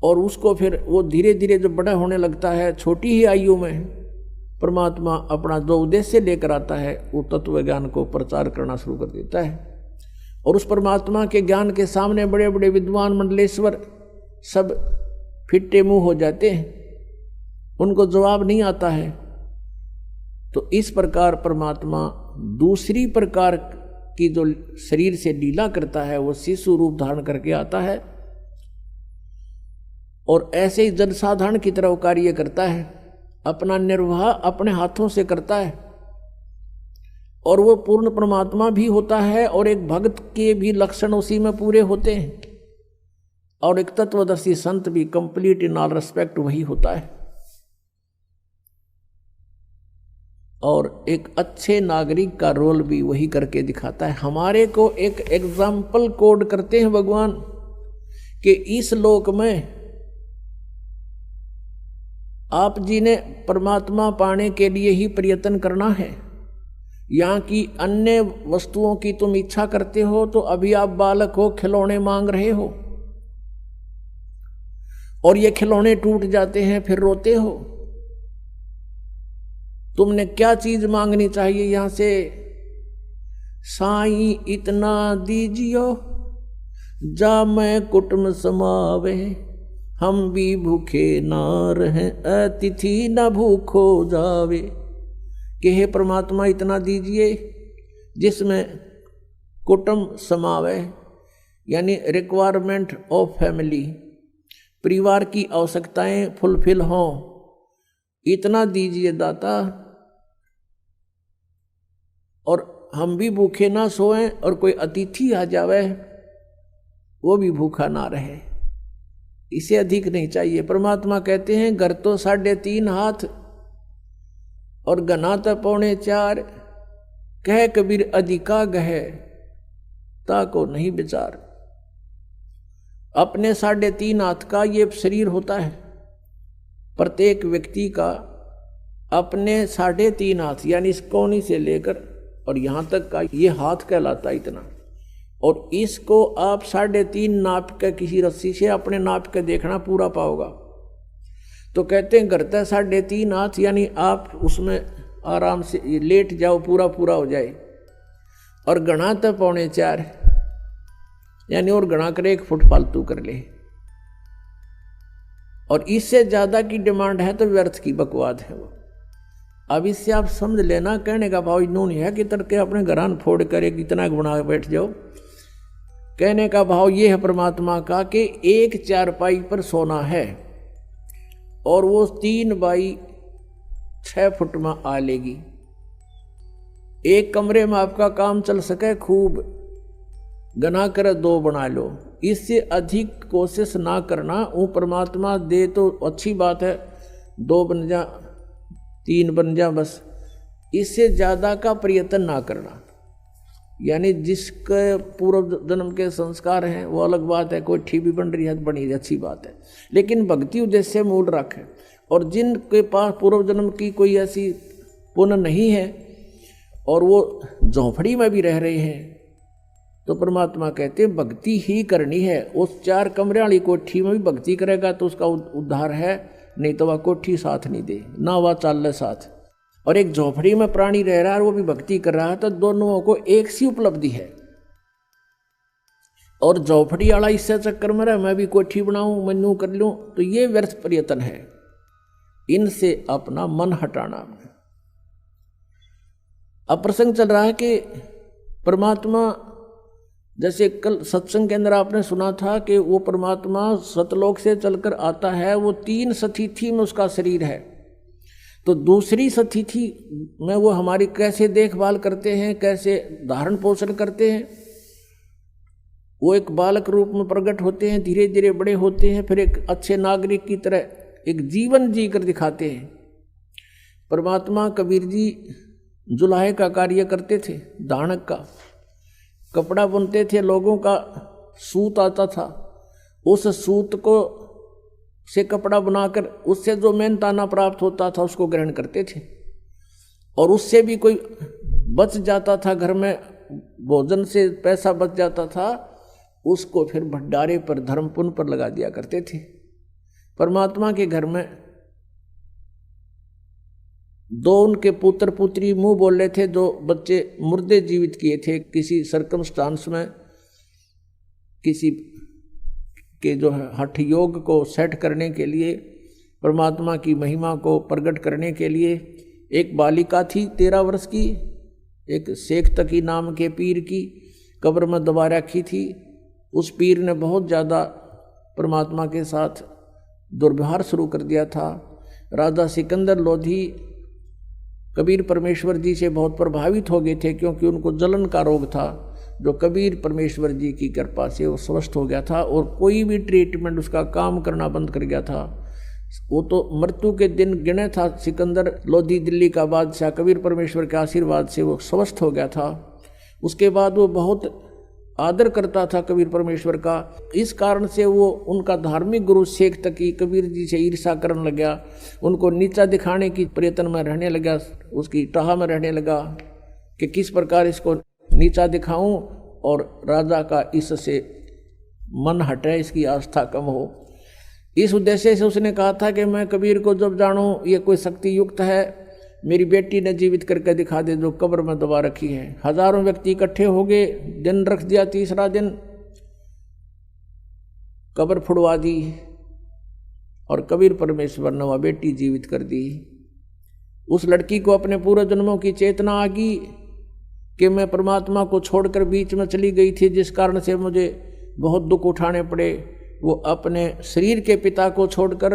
और उसको फिर वो धीरे धीरे जब बड़ा होने लगता है, छोटी ही आयु में परमात्मा अपना जो उद्देश्य लेकर आता है, वो तत्व ज्ञान को प्रचार करना शुरू कर देता है। और उस परमात्मा के ज्ञान के सामने बड़े बड़े विद्वान मंडलेश्वर सब फिट्टे मुंह हो जाते हैं, उनको जवाब नहीं आता है। तो इस प्रकार परमात्मा दूसरी प्रकार की जो शरीर से लीला करता है, वो शिशु रूप धारण करके आता है, और ऐसे ही जनसाधारण की तरह कार्य करता है, अपना निर्वाह अपने हाथों से करता है। और वो पूर्ण परमात्मा भी होता है, और एक भक्त के भी लक्षण उसी में पूरे होते हैं, और एक तत्वदर्शी संत भी कंप्लीट इन ऑल रेस्पेक्ट वही होता है। और एक अच्छे नागरिक का रोल भी वही करके दिखाता है। हमारे को एक एग्जाम्पल कोड करते हैं भगवान कि इस लोक में आप जी ने परमात्मा पाने के लिए ही प्रयत्न करना है। यहाँ की अन्य वस्तुओं की तुम इच्छा करते हो, तो अभी आप बालक हो, खिलौने मांग रहे हो, और ये खिलौने टूट जाते हैं, फिर रोते हो। तुमने क्या चीज मांगनी चाहिए यहाँ से? साईं इतना दीजियो जा मैं कुटुम समावे, हम भी भूखे ना रहें, अतिथि न भूखो जावे। कि हे परमात्मा इतना दीजिए जिसमें कुटुंब समावे, यानी रिक्वायरमेंट ऑफ फैमिली, परिवार की आवश्यकताएं फुलफिल हों, इतना दीजिए दाता। और हम भी भूखे ना सोएं और कोई अतिथि आ जावे वो भी भूखा ना रहे, इसे अधिक नहीं चाहिए। परमात्मा कहते हैं घर तो 3.5 हाथ और गना तो 4.25, कह कबीर अधिका गहे ताको नहीं विचार। अपने 3.5 हाथ का ये शरीर होता है, प्रत्येक व्यक्ति का अपने 3.5 हाथ, यानी इस कोनी से लेकर और यहाँ तक का ये हाथ कहलाता है इतना। और इसको आप 3.5 नाप के किसी रस्सी से अपने नाप के देखना पूरा पाओगा। तो कहते हैं करता है 3.5 हाथ, यानी आप उसमें आराम से लेट जाओ, पूरा पूरा हो जाए। और गणा तो 4.25, यानी और गणा कर 1 फुट फालतू कर ले। और इससे ज्यादा की डिमांड है तो व्यर्थ की बकवाद है वो। अब इससे आप समझ लेना, कहने का भाव इन्हों नहीं है कि तड़के अपने घरान फोड़ कर कितना बना बैठ जाओ। कहने का भाव ये है परमात्मा का कि 1 चारपाई पर सोना है और वो 3 बाई 6 फुट में आ लेगी। एक कमरे में आपका काम चल सके, खूब गना कर 2 बना लो, इससे अधिक कोशिश ना करना। वो परमात्मा दे तो अच्छी बात है, 2 बन जा, 3 बन जा, बस इससे ज़्यादा का प्रयत्न ना करना। यानी जिसके पूर्व जन्म के संस्कार हैं वो अलग बात है, कोई ठीक भी बन रही है बनी अच्छी बात है, लेकिन भक्ति उद्देश्य मूल रखे। और जिनके पास पूर्व जन्म की कोई ऐसी पुण्य नहीं है और वो झोंपड़ी में भी रह रहे हैं, तो परमात्मा कहते हैं भक्ति ही करनी है। उस 4 कमरे वाली कोठी में भी भक्ति करेगा तो उसका उद्धार है, नहीं तो वह कोठी साथ नहीं दे, ना वह चाल साथ। और एक झोपड़ी में प्राणी रह रहा है और वो भी भक्ति कर रहा है, तो दोनों को एक सी उपलब्धि है। और झोपड़ी वाला इससे चक्कर में रहा मैं भी कोठी बनाऊं, मन्नू कर लूं, तो ये व्यर्थ प्रयत्न है। इनसे अपना मन हटाना। अब प्रसंग चल रहा है कि परमात्मा, जैसे कल सत्संग के अंदर आपने सुना था कि वो परमात्मा सतलोक से चलकर आता है, वो 3 सतिथि में उसका शरीर है। तो दूसरी सतिथि में वो हमारी कैसे देखभाल करते हैं, कैसे धारण पोषण करते हैं। वो एक बालक रूप में प्रकट होते हैं, धीरे धीरे बड़े होते हैं, फिर एक अच्छे नागरिक की तरह एक जीवन जी कर दिखाते हैं। परमात्मा कबीर जी जुलाहे का कार्य करते थे, दानक का कपड़ा बुनते थे, लोगों का सूत आता था, उस सूत को से कपड़ा बनाकर उससे जो मेहनताना प्राप्त होता था उसको ग्रहण करते थे। और उससे भी कोई बच जाता था, घर में भोजन से पैसा बच जाता था, उसको फिर भंडारे पर धर्म पुण्य पर लगा दिया करते थे। परमात्मा के घर में 2 उनके पुत्र पुत्री मुंह बोल रहे थे, 2 बच्चे मुर्दे जीवित किए थे किसी सर्कमस्टांस में, किसी के जो है हठ योग को सेट करने के लिए, परमात्मा की महिमा को प्रकट करने के लिए। एक बालिका थी 13 वर्ष की, एक शेख तकी नाम के पीर की कब्र में दबा रखी थी। उस पीर ने बहुत ज़्यादा परमात्मा के साथ दुर्व्यवहार शुरू कर दिया था। राजा सिकंदर लोधी कबीर परमेश्वर जी से बहुत प्रभावित हो गए थे, क्योंकि उनको जलन का रोग था, जो कबीर परमेश्वर जी की कृपा से वो स्वस्थ हो गया था और कोई भी ट्रीटमेंट उसका काम करना बंद कर गया था। वो तो मृत्यु के दिन गिने था। सिकंदर लोधी दिल्ली का बादशाह कबीर परमेश्वर के आशीर्वाद से वो स्वस्थ हो गया था। उसके बाद वो बहुत आदर करता था कबीर परमेश्वर का। इस कारण से वो उनका धार्मिक गुरु शेख तकी कबीर जी से ईर्ष्या करने लगा, उनको नीचा दिखाने की प्रयत्न में रहने लगा, उसकी टाह में रहने लगा कि किस प्रकार इसको नीचा दिखाऊं और राजा का इससे मन हटे, इसकी आस्था कम हो। इस उद्देश्य से उसने कहा था कि मैं कबीर को जब जानूं ये कोई शक्ति युक्त है, मेरी बेटी ने जीवित करके दिखा दे जो कब्र में दबा रखी है। हजारों व्यक्ति इकट्ठे हो गए, दिन रख दिया, तीसरा दिन कब्र फुड़वा दी। और कबीर परमेश्वर ने वह बेटी जीवित कर दी। उस लड़की को अपने पूर्व जन्मों की चेतना आ गई कि मैं परमात्मा को छोड़कर बीच में चली गई थी, जिस कारण से मुझे बहुत दुख उठाने पड़े। वो अपने शरीर के पिता को छोड़कर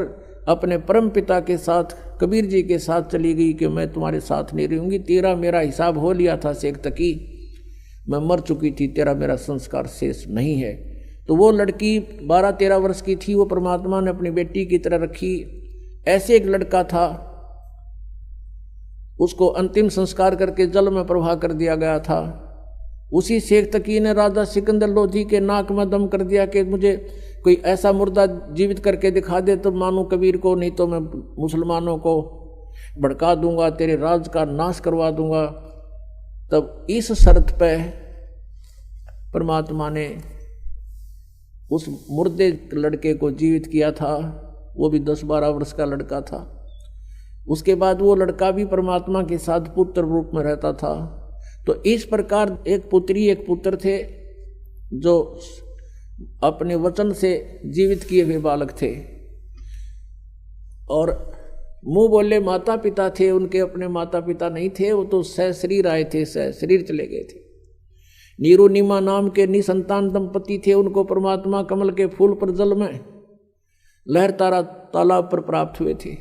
अपने परम पिता के साथ, कबीर जी के साथ चली गई कि मैं तुम्हारे साथ नहीं रहूँगी, तेरा मेरा हिसाब हो लिया था शेख तकी, मैं मर चुकी थी, तेरा मेरा संस्कार शेष नहीं है। तो वो लड़की 12-13 वर्ष की थी, वो परमात्मा ने अपनी बेटी की तरह रखी। ऐसे एक लड़का था, उसको अंतिम संस्कार करके जल में प्रवाह कर दिया गया था। उसी शेख तकी ने राजा सिकंदर लोधी के नाक में दम कर दिया कि मुझे कोई ऐसा मुर्दा जीवित करके दिखा दे तो मानूं कबीर को, नहीं तो मैं मुसलमानों को भड़का दूंगा, तेरे राज का नाश करवा दूंगा। तब इस शर्त पे परमात्मा ने उस मुर्दे लड़के को जीवित किया था। वो भी 10-12 वर्ष का लड़का था। उसके बाद वो लड़का भी परमात्मा के साथ पुत्र रूप में रहता था। तो इस प्रकार एक पुत्री एक पुत्र थे जो अपने वचन से जीवित किए हुए बालक थे, और मुंह बोले माता पिता थे, उनके अपने माता पिता नहीं थे, वो तो सहशरीर आए थे, सहशरीर चले गए थे। नीरू नीमा नाम के निसंतान दंपति थे, उनको परमात्मा कमल के फूल पर जल में लहर तारा तालाब पर प्राप्त हुए थे।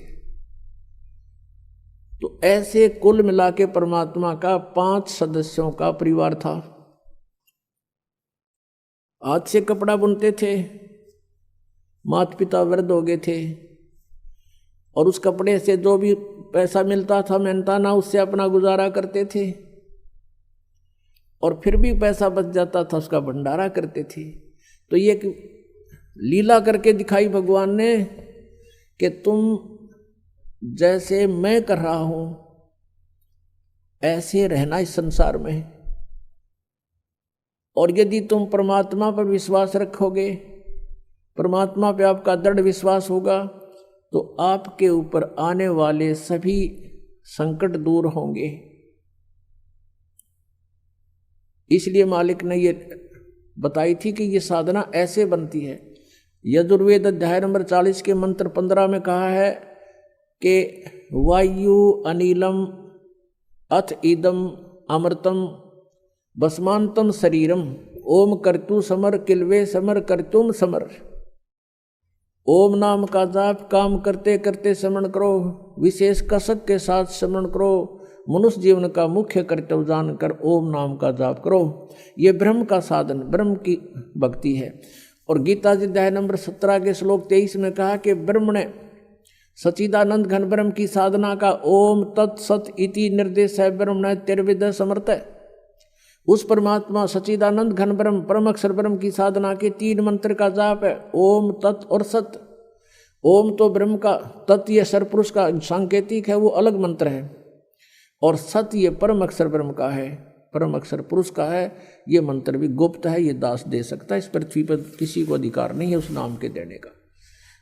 तो ऐसे कुल मिला के परमात्मा का 5 सदस्यों का परिवार था। हाथ से कपड़ा बुनते थे, माता पिता वृद्ध हो गए थे, और उस कपड़े से जो भी पैसा मिलता था मेहनताना उससे अपना गुजारा करते थे, और फिर भी पैसा बच जाता था उसका भंडारा करते थे। तो ये लीला करके दिखाई भगवान ने कि तुम जैसे मैं कर रहा हूं ऐसे रहना इस संसार में, और यदि तुम परमात्मा पर विश्वास रखोगे, परमात्मा पे आपका दृढ़ विश्वास होगा, तो आपके ऊपर आने वाले सभी संकट दूर होंगे। इसलिए मालिक ने ये बताई थी कि ये साधना ऐसे बनती है। यजुर्वेद अध्याय नंबर 40 के मंत्र 15 में कहा है कि वायु अनिलम अथ इदम अमृतम भस्मांतम शरीरम ओम कर्तु समर किलवे समर कर्तुम समर। ओम नाम का जाप काम करते करते स्मरण करो, विशेष कसक के साथ स्मरण करो, मनुष्य जीवन का मुख्य कर्तव्य जानकर ओम नाम का जाप करो। ये ब्रह्म का साधन, ब्रह्म की भक्ति है। और गीता जी अध्याय नंबर 17 के श्लोक 23 में कहा कि ब्रह्म ने सच्चिदानंद घन ब्रह्म की साधना का ओम तत्सत इति निर्देश है, ब्रह्म ने तिर्विद समर्थ है। उस परमात्मा सच्चिदानंद घन ब्रह्म परम अक्षर ब्रह्म की साधना के 3 मंत्र का जाप है, ओम तत् और सत। ओम तो ब्रह्म का, तत् ये सरपुरुष का सांकेतिक है, वो अलग मंत्र है, और सत ये परम अक्षर ब्रह्म का है, परम अक्षर पुरुष का है। ये मंत्र भी गुप्त है, ये दास दे सकता है, इस पृथ्वी पर किसी को अधिकार नहीं है उस नाम के देने का,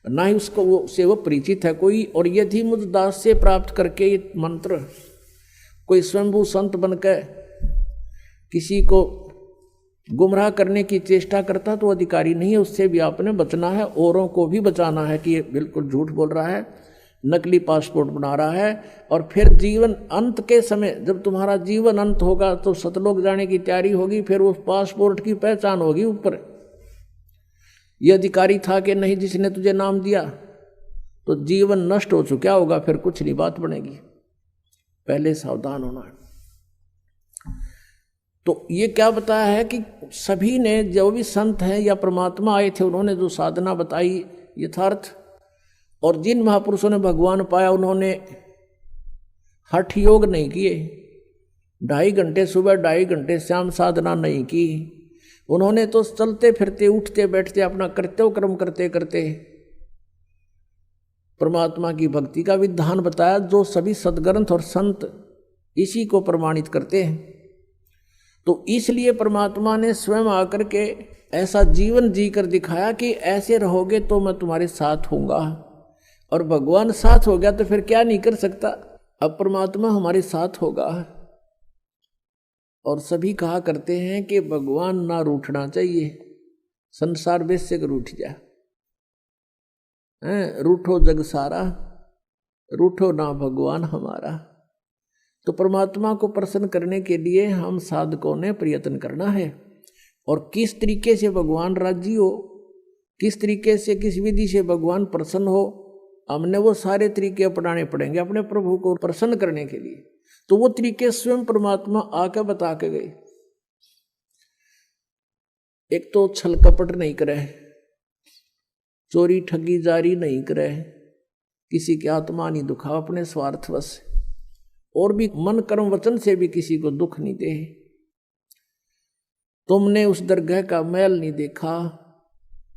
ना ही उसको वो परिचित है कोई। और यदि मुझ दास से प्राप्त करके ये मंत्र कोई स्वयंभू संत बनकर किसी को गुमराह करने की चेष्टा करता तो अधिकारी नहीं है, उससे भी आपने बचना है, औरों को भी बचाना है कि ये बिल्कुल झूठ बोल रहा है, नकली पासपोर्ट बना रहा है। और फिर जीवन अंत के समय जब तुम्हारा जीवन अंत होगा तो सतलोक जाने की तैयारी होगी, फिर उस पासपोर्ट की पहचान होगी ऊपर ये अधिकारी था कि नहीं जिसने तुझे नाम दिया, तो जीवन नष्ट हो चुका होगा, फिर कुछ नहीं बात बनेगी। पहले सावधान होना है। तो ये क्या बताया है कि सभी ने, जो भी संत हैं या परमात्मा आए थे, उन्होंने जो साधना बताई यथार्थ, और जिन महापुरुषों ने भगवान पाया उन्होंने हठ योग नहीं किए, 2.5 घंटे सुबह 2.5 घंटे शाम साधना नहीं की। उन्होंने तो चलते फिरते उठते बैठते अपना कर्तव्य कर्म करते करते परमात्मा की भक्ति का विधान बताया, जो सभी सदग्रंथ और संत इसी को प्रमाणित करते हैं। तो इसलिए परमात्मा ने स्वयं आकर के ऐसा जीवन जी कर दिखाया कि ऐसे रहोगे तो मैं तुम्हारे साथ होऊंगा। और भगवान साथ हो गया तो फिर क्या नहीं कर सकता। अब परमात्मा हमारे साथ होगा। और सभी कहा करते हैं कि भगवान ना रूठना चाहिए, संसार बेशक रूठ जाए। रूठो जग सारा, रूठो ना भगवान हमारा। तो परमात्मा को प्रसन्न करने के लिए हम साधकों ने प्रयत्न करना है। और किस तरीके से भगवान राजी हो, किस तरीके से, किस विधि से भगवान प्रसन्न हो, हमने वो सारे तरीके अपनाने पड़ेंगे अपने प्रभु को प्रसन्न करने के लिए। तो वो तरीके स्वयं परमात्मा आकर बता के गए। एक तो छल कपट नहीं करे, चोरी ठगी जारी नहीं करे, किसी की आत्मा नहीं दुखा अपने स्वार्थवश, और भी मन कर्म वचन से भी किसी को दुख नहीं दे। तुमने उस दरगाह का मैल नहीं देखा,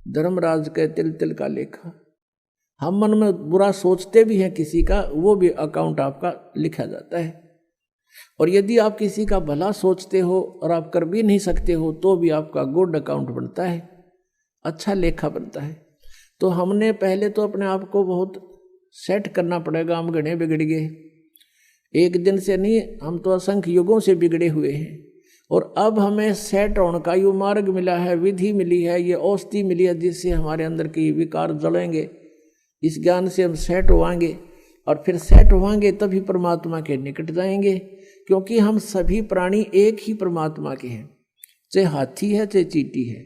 धर्मराज के तिल तिल का लेखा। हम मन में बुरा सोचते भी हैं किसी का, वो भी अकाउंट आपका लिखा जाता है। और यदि आप किसी का भला सोचते हो और आप कर भी नहीं सकते हो तो भी आपका गुड अकाउंट बनता है, अच्छा लेखा बनता है। तो हमने पहले तो अपने आप को बहुत सेट करना पड़ेगा। हम घने बिगड़ गए, एक दिन से नहीं, हम तो असंख्य युगों से बिगड़े हुए हैं। और अब हमें सेट होने का ये मार्ग मिला है, विधि मिली है, ये औषधि मिली है जिससे हमारे अंदर के विकार जलेंगे। इस ज्ञान से हम सेट होवांगे और फिर सेट होवांगे तभी परमात्मा के निकट जाएंगे। क्योंकि हम सभी प्राणी एक ही परमात्मा के हैं, चाहे हाथी है चाहे चींटी है,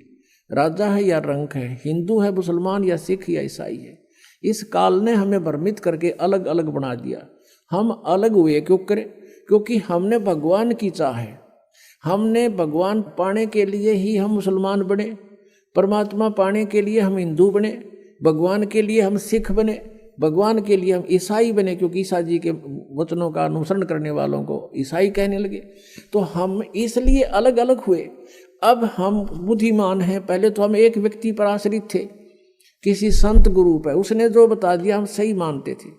राजा है या रंक है, हिंदू है मुसलमान या सिख या ईसाई है। इस काल ने हमें भ्रमित करके अलग अलग बना दिया। हम अलग हुए क्यों करें? क्योंकि हमने भगवान की चाह है, हमने भगवान पाने के लिए ही हम मुसलमान बने, परमात्मा पाने के लिए हम हिंदू बने, भगवान के लिए हम सिख बने, भगवान के लिए हम ईसाई बने, क्योंकि ईसा जी के वचनों का अनुसरण करने वालों को ईसाई कहने लगे। तो हम इसलिए अलग अलग हुए। अब हम बुद्धिमान हैं, पहले तो हम एक व्यक्ति पर आश्रित थे, किसी संत गुरु पर, उसने जो बता दिया हम सही मानते थे।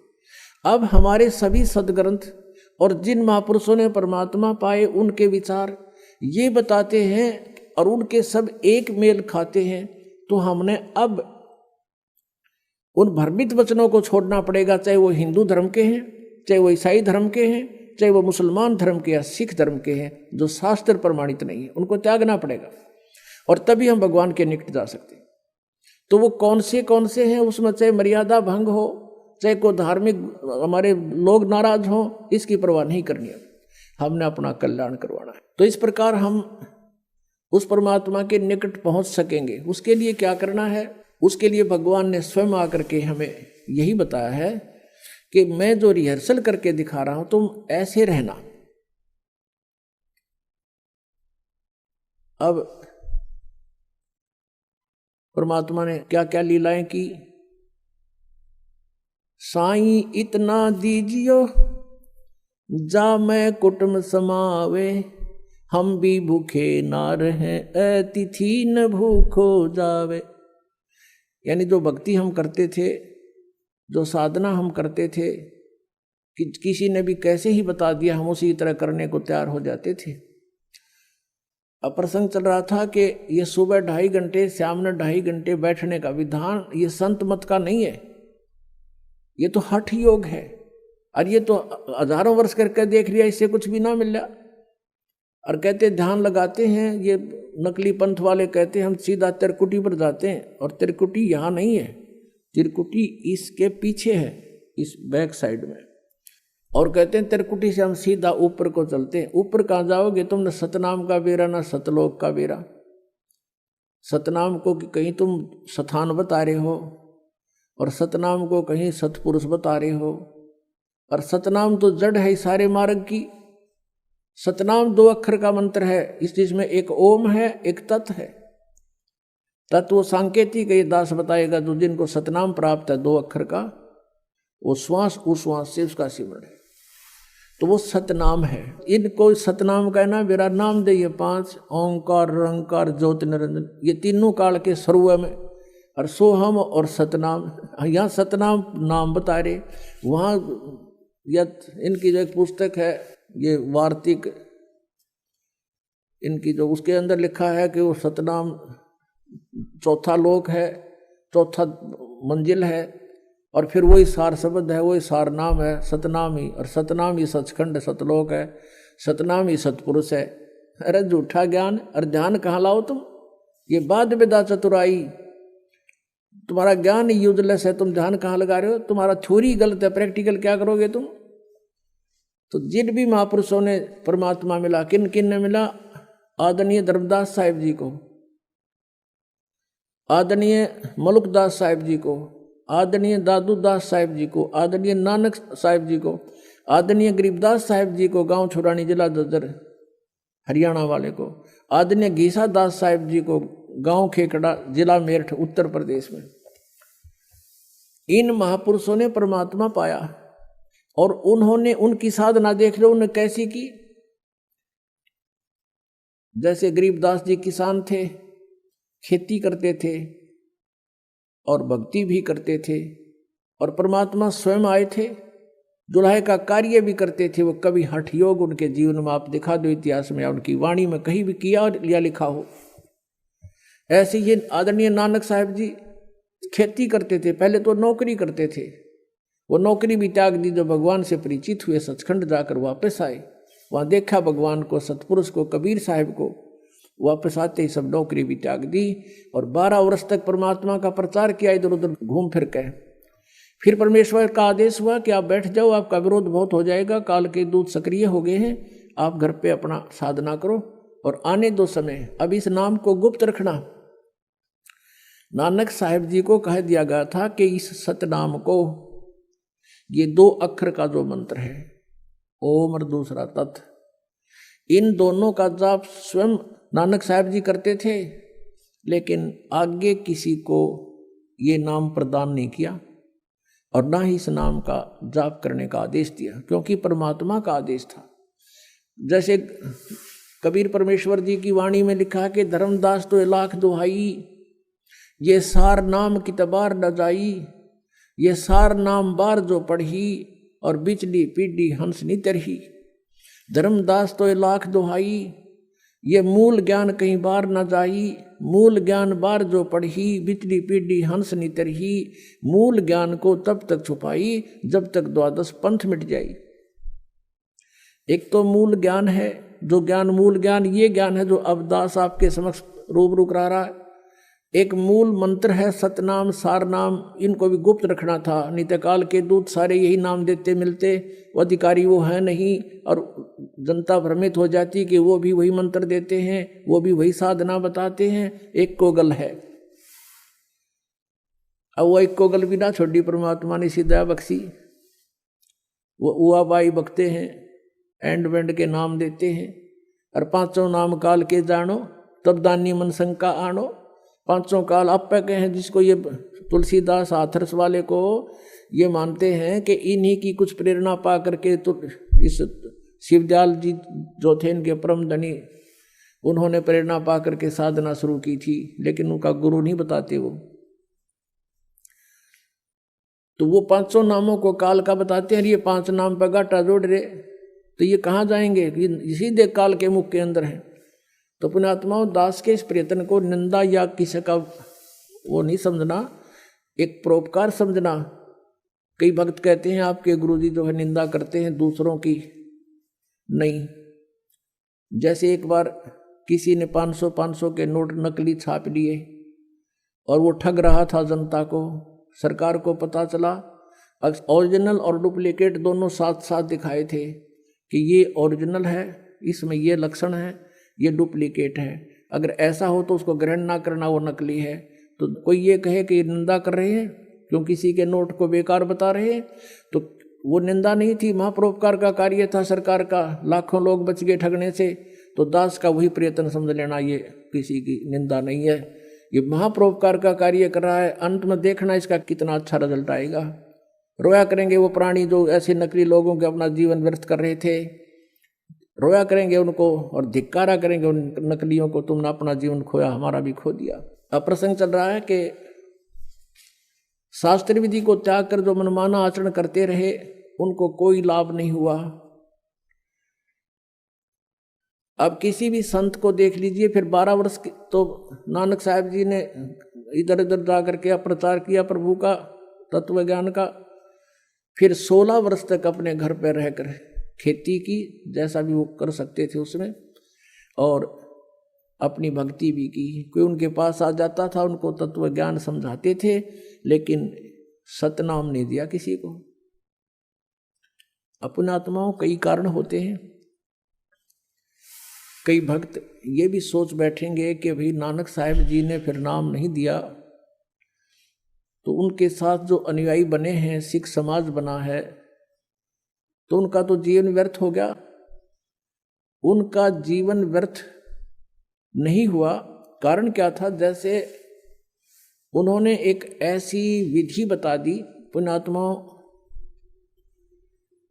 अब हमारे सभी सदग्रंथ और जिन महापुरुषों ने परमात्मा पाए उनके विचार ये बताते हैं और उनके सब एक मेल खाते हैं। तो हमने अब उन भ्रमित वचनों को छोड़ना पड़ेगा, चाहे वो हिंदू धर्म के हैं, चाहे वो ईसाई धर्म के हैं, चाहे वो मुसलमान धर्म के या सिख धर्म के हैं, जो शास्त्र प्रमाणित नहीं है, उनको त्यागना पड़ेगा। और तभी हम भगवान के निकट जा सकते हैं। तो वो कौन से हैं, उसमें चाहे मर्यादा भंग हो, चाहे कोई धार्मिक हमारे लोग नाराज हो, इसकी परवाह नहीं करनी है। हमने अपना कल्याण करवाना है। तो इस प्रकार हम उस परमात्मा के निकट पहुंच सकेंगे। उसके लिए क्या करना है? उसके लिए भगवान ने स्वयं आकर के हमें यही बताया है कि मैं जो रिहर्सल करके दिखा रहा हूं तुम ऐसे रहना। अब परमात्मा ने क्या क्या लीलाएं की। साईं इतना दीजियो जा मैं कुटुंब समावे, हम भी भूखे ना रहे अतिथि न भूखो जावे। यानी जो भक्ति हम करते थे, जो साधना हम करते थे, कि किसी ने भी कैसे ही बता दिया हम उसी तरह करने को तैयार हो जाते थे। अब प्रसंग चल रहा था कि ये सुबह 2.5 घंटे, शाम में 2.5 घंटे बैठने का विधान ये संत मत का नहीं है, ये तो हठ योग है। और ये तो हजारों वर्ष करके देख लिया, इससे कुछ भी ना मिल रहा। और कहते ध्यान लगाते हैं, ये नकली पंथ वाले कहते हैं हम सीधा तिरकुटी पर जाते हैं, और तिरकुटी यहाँ नहीं है, तिरकुटी इसके पीछे है, इस बैक साइड में। और कहते हैं तिरकुटी से हम सीधा ऊपर को चलते हैं। ऊपर कहाँ जाओगे तुम? न सतनाम का बेरा न सतलोक का बेरा। सतनाम को कहीं तुम स्थान बता रहे हो, और सतनाम को कहीं सतपुरुष बता रहे हो। और सतनाम तो जड़ है सारे मार्ग की। सतनाम 2 अक्षर का मंत्र है, इस चीज में एक ओम है, एक तत् है। तत्व सांकेतिक ये दास बताएगा, जो जिनको सतनाम प्राप्त है 2 अक्षर का, वो श्वास उस श्वास से उसका सिमरण है, तो वो सतनाम है। इनको सतनाम कहना, मेरा नाम दे ये 5 ओंकार रंकार ज्योति निरंजन, ये तीनों काल के सर्व में। और सोहम और सतनाम, यहाँ सतनाम नाम बता रहे, वहाँ इनकी जो एक पुस्तक है ये वार्तिक, इनकी जो उसके अंदर लिखा है कि वो सतनाम 4था लोक है, 4था मंजिल है, और फिर वही सार शब्द है, वही सार नाम है, सतनाम ही। और सतनाम ही सचखंड सतलोक है, सतनाम ही सतपुरुष है। अरे झूठा ज्ञान और ध्यान कहाँ लाओ तुम? ये बाद विदा चतुराई, तुम्हारा ज्ञान यूजलेस है, तुम ध्यान कहाँ लगा रहे हो, तुम्हारा थ्योरी गलत है, प्रैक्टिकल क्या करोगे तुम। तो जिन भी महापुरुषों ने परमात्मा मिला, किन किन ने मिला, आदरणीय धर्मदास साहिब जी को, आदरणीय मलुकदास साहिब जी को, आदरणीय दादू दास साहिब जी को, आदरणीय नानक साहिब जी को, आदरणीय गरीबदास साहिब जी को, गांव छुरानी जिला ददर हरियाणा वाले को, आदरणीय घीसा दास साहिब जी को, गांव खेकड़ा जिला मेरठ उत्तर प्रदेश में। इन महापुरुषों ने परमात्मा पाया और उन्होंने उनकी साधना देख लो उन्होंने कैसी की। जैसे गरीबदास जी किसान थे, खेती करते थे और भक्ति भी करते थे, और परमात्मा स्वयं आए थे, दुल्हे का कार्य भी करते थे। वो कभी हठ योग उनके जीवन में आप दिखा दो इतिहास में या उनकी वाणी में कहीं भी किया या लिखा हो। ऐसे ही आदरणीय नानक साहिब जी खेती करते थे, पहले तो नौकरी करते थे, वो नौकरी भी त्याग दी। जो भगवान से परिचित हुए, सचखंड जाकर वापस आए, वहाँ देखा भगवान को, सतपुरुष को, कबीर साहिब को, वापस आते ही सब नौकरी भी त्याग दी और 12 वर्ष तक परमात्मा का प्रचार किया, इधर उधर घूम फिर के। फिर परमेश्वर का आदेश हुआ कि आप बैठ जाओ, आपका विरोध बहुत हो जाएगा, काल के दूत सक्रिय हो गए हैं, आप घर पे अपना साधना करो और आने दो समय, अब इस नाम को गुप्त रखना। नानक साहिब जी को कह दिया गया था कि इस सतनाम को, ये 2 अक्षर का जो मंत्र है, ओम और दूसरा तत्, इन दोनों का जाप स्वयं नानक साहिब जी करते थे, लेकिन आगे किसी को ये नाम प्रदान नहीं किया और ना ही इस नाम का जाप करने का आदेश दिया, क्योंकि परमात्मा का आदेश था। जैसे कबीर परमेश्वर जी की वाणी में लिखा कि धर्मदास तो लाख दुहाई, ये सार नाम की तबार न जाई, ये सार नाम बार जो पढ़ी, और बिचली पीढ़ी हंस नी तरही। धर्मदास तो लाख दुहाई, ये मूल ज्ञान कहीं बार न जाई, मूल ज्ञान बार जो पढ़ी, बिचली पीढ़ी हंस नी तरही। मूल ज्ञान को तब तक छुपाई जब तक 12 पंथ मिट जाई। एक तो मूल ज्ञान है, जो ज्ञान मूल ज्ञान ये ज्ञान है जो अब दास आपके समक्ष रूबरू करा रहा है। एक मूल मंत्र है सतनाम, सार नाम, इनको भी गुप्त रखना था। नित्यकाल के दूत सारे यही नाम देते मिलते, वो अधिकारी वो है नहीं, और जनता भ्रमित हो जाती कि वो भी वही मंत्र देते हैं, वो भी वही साधना बताते हैं। एक कोगल है, अब वो एक कोगल भी ना छोड़ी, परमात्मा ने सीधा बख्शी। वो उआ बाई बकते हैं, एंड वेंड के नाम देते हैं, और 5 नाम काल के जानो, तब दानी मन शंका आनो। 5 काल आप पे हैं, जिसको ये तुलसीदास हाथरस वाले को ये मानते हैं कि इन्हीं की कुछ प्रेरणा पा करके तो इस शिवदयाल जी जो थे इनके परम धनी, उन्होंने प्रेरणा पा करके साधना शुरू की थी, लेकिन उनका गुरु नहीं बताते वो। तो वो 500 नामों को काल का बताते हैं, ये 5 नाम पर गाटा जोड़ रहे, तो ये कहाँ जाएंगे, सीधे काल के मुख के अंदर है। तो पुण्यात्माओं, दास के इस प्रयत्न को निंदा या किसी का वो नहीं समझना, एक परोपकार समझना। कई भक्त कहते हैं आपके गुरुजी जो है निंदा करते हैं दूसरों की, नहीं। जैसे एक बार किसी ने 500 के नोट नकली छाप लिए और वो ठग रहा था जनता को। सरकार को पता चला, ओरिजिनल और डुप्लीकेट दोनों साथ साथ दिखाए थे कि ये ओरिजिनल है, इसमें ये लक्षण है, ये डुप्लीकेट है। अगर ऐसा हो तो उसको ग्रहण ना करना, वो नकली है। तो कोई ये कहे कि ये निंदा कर रहे हैं क्यों किसी के नोट को बेकार बता रहे हैं, तो वो निंदा नहीं थी, महापरोपकार का कार्य था सरकार का। लाखों लोग बच गए ठगने से, तो दास का वही प्रयत्न समझ लेना, ये किसी की निंदा नहीं है, ये महापरोपकार का कार्य कर रहा है। अंत में देखना इसका कितना अच्छा रिजल्ट आएगा। रोया करेंगे वो प्राणी जो ऐसे नकली लोगों के अपना जीवन व्यर्थ कर रहे थे, रोया करेंगे उनको और धिक्कारा करेंगे उन नकलियों को, तुमने अपना जीवन खोया, हमारा भी खो दिया। अब प्रसंग चल रहा है कि शास्त्र विधि को त्याग कर जो मनमाना आचरण करते रहे, उनको कोई लाभ नहीं हुआ। अब किसी भी संत को देख लीजिए, फिर 12 वर्ष तो नानक साहब जी ने इधर उधर जा करके प्रचार किया प्रभु का, तत्व ज्ञान का। फिर 16 वर्ष तक अपने घर पर रहकर खेती की, जैसा भी वो कर सकते थे उसमें। और अपनी भक्ति भी की। कोई उनके पास आ जाता था, उनको तत्व ज्ञान समझाते थे, लेकिन सतनाम नहीं दिया किसी को। अपने आत्माओं कई कारण होते हैं। कई भक्त ये भी सोच बैठेंगे कि भाई नानक साहब जी ने फिर नाम नहीं दिया तो उनके साथ जो अनुयायी बने हैं, सिख समाज बना है, तो उनका तो जीवन व्यर्थ हो गया। उनका जीवन व्यर्थ नहीं हुआ। कारण क्या था? जैसे उन्होंने एक ऐसी विधि बता दी, पुण्यात्माओं,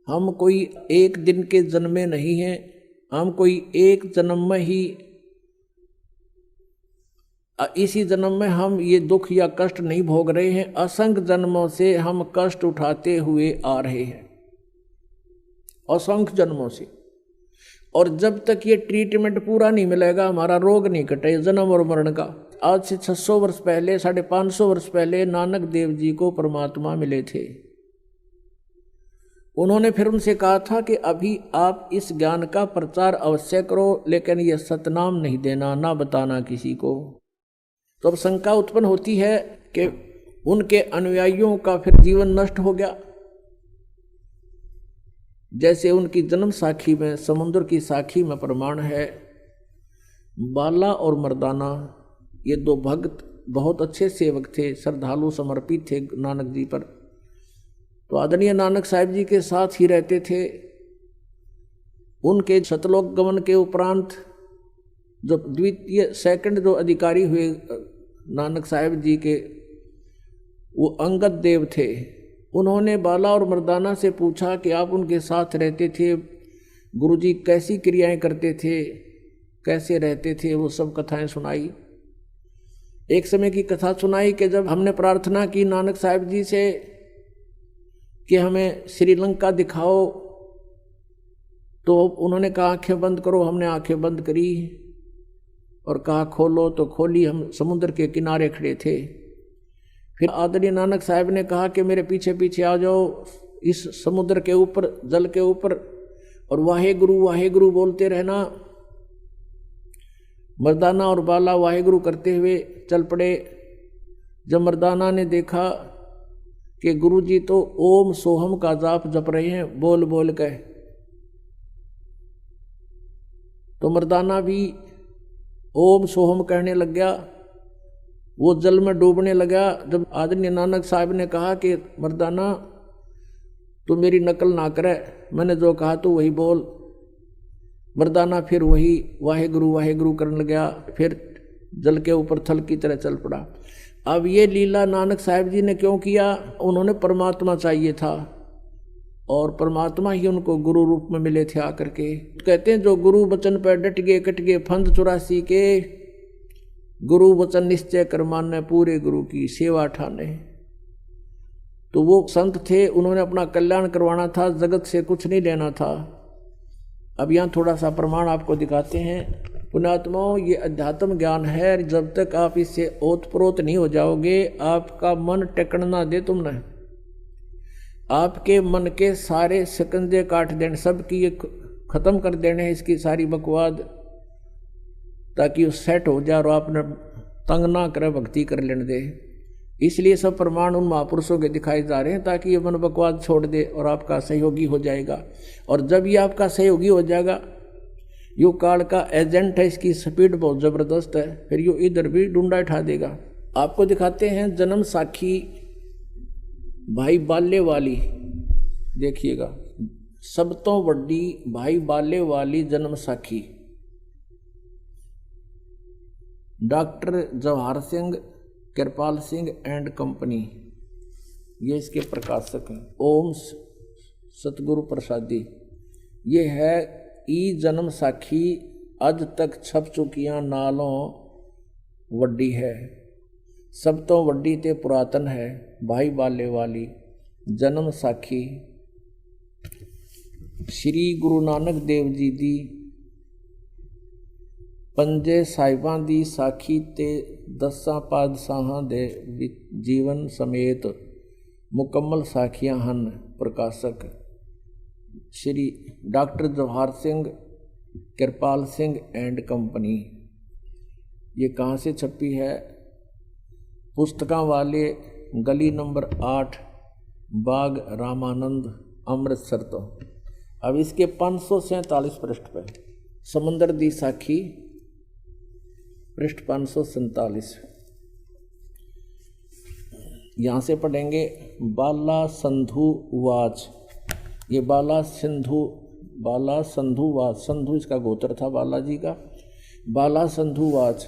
हम कोई एक दिन के जन्मे नहीं हैं, हम कोई एक जन्म में ही, इसी जन्म में हम ये दुख या कष्ट नहीं भोग रहे हैं, असंख्य जन्मों से हम कष्ट उठाते हुए आ रहे हैं, असंख्य जन्मों से। और जब तक ये ट्रीटमेंट पूरा नहीं मिलेगा, हमारा रोग नहीं कटे जन्म और मरण का। आज से 600 वर्ष पहले, 550 वर्ष पहले नानक देव जी को परमात्मा मिले थे। उन्होंने फिर उनसे कहा था कि अभी आप इस ज्ञान का प्रचार अवश्य करो, लेकिन यह सतनाम नहीं देना, ना बताना किसी को। तो अब शंका उत्पन्न होती है कि उनके अनुयायियों का फिर जीवन नष्ट हो गया। जैसे उनकी जन्म साखी में, समुद्र की साखी में प्रमाण है, बाला और मर्दाना ये दो भक्त बहुत अच्छे सेवक थे, श्रद्धालु समर्पित थे नानक जी पर। तो आदरणीय नानक साहब जी के साथ ही रहते थे। उनके सतलोक गमन के उपरांत जो सेकंड जो अधिकारी हुए नानक साहब जी के, वो अंगद देव थे। उन्होंने बाला और मर्दाना से पूछा कि आप उनके साथ रहते थे, गुरुजी कैसी क्रियाएं करते थे, कैसे रहते थे, वो सब कथाएं सुनाई। एक समय की कथा सुनाई कि जब हमने प्रार्थना की नानक साहब जी से कि हमें श्रीलंका दिखाओ, तो उन्होंने कहा आंखें बंद करो। हमने आंखें बंद करी और कहा खोलो, तो खोली। हम समुद्र के किनारे खड़े थे। फिर आदरणीय नानक साहब ने कहा कि मेरे पीछे पीछे आ जाओ, इस समुद्र के ऊपर, जल के ऊपर, और वाहे गुरु बोलते रहना। मर्दाना और बाला वाहे गुरु करते हुए चल पड़े। जब मर्दाना ने देखा कि गुरुजी तो ओम सोहम का जाप जप रहे हैं बोल बोल के, तो मर्दाना भी ओम सोहम कहने लग गया। वो जल में डूबने लगा। जब आदरणीय नानक साहब ने कहा कि मर्दाना तू मेरी नकल ना करे, मैंने जो कहा तो वही बोल, मर्दाना फिर वही वाहे गुरु करने लगा। फिर जल के ऊपर थल की तरह चल पड़ा। अब ये लीला नानक साहब जी ने क्यों किया? उन्होंने परमात्मा चाहिए था और परमात्मा ही उनको गुरु रूप में मिले थे आकर के। कहते हैं जो गुरु वचन पर डट गए कट गए फंद 84 के, गुरु वचन निश्चय कर माने पूरे गुरु की सेवा ठाने। तो वो संत थे, उन्होंने अपना कल्याण करवाना था, जगत से कुछ नहीं लेना था। अब यहाँ थोड़ा सा प्रमाण आपको दिखाते हैं। पुण्यात्माओं, ये अध्यात्म ज्ञान है। जब तक आप इससे ओतप्रोत नहीं हो जाओगे, आपका मन टेकन ना दे तुमने, आपके मन के सारे शिकंजे काट देने, सबकी ये खत्म कर देने इसकी सारी बकवाद, ताकि वो सेट हो जाए और आपने तंग ना करे, भक्ति कर लेने दे। इसलिए सब प्रमाण उन महापुरुषों के दिखाए जा रहे हैं, ताकि ये मन बकवाद छोड़ दे और आपका सहयोगी हो जाएगा। और जब ये आपका सहयोगी हो जाएगा, यो काल का एजेंट है, इसकी स्पीड बहुत ज़बरदस्त है, फिर यो इधर भी डूंडा उठा देगा। आपको दिखाते हैं जन्म साखी भाई बाले वाली। देखिएगा, सब तो बड़ी भाई बाले वाली जन्म साखी। Doctor Jawahar Singh, Kripal Singh and company, ये इसके प्रकाशक हैं। ओम सतगुरु प्रसादी, ये है ई जन्म साखी, अज तक छप चुकियां नालों वड्डी है, सब तो वड्डी ते पुरातन है, भाई बाले वाली जन्म साखी। श्री गुरु नानक देव जी दी पंजे साहिबां दी साखी ते 10 पातशाहां दे जीवन समेत मुकम्मल साखियां हन। प्रकाशक Shri doctor Jawahar Singh, Kripal Singh and company. ये कहाँ से छपी है? पुस्तकों वाले गली नंबर 8 बाग रामानंद अमृतसर। तो अब इसके 547 पृष्ठ पर समुंदर दी साखी पृष्ठ 547 यहाँ से पढ़ेंगे। बाला संधु वाच, ये बाला संधु वाच, संधु इसका गोत्र था बालाजी का। बाला संधु वाच,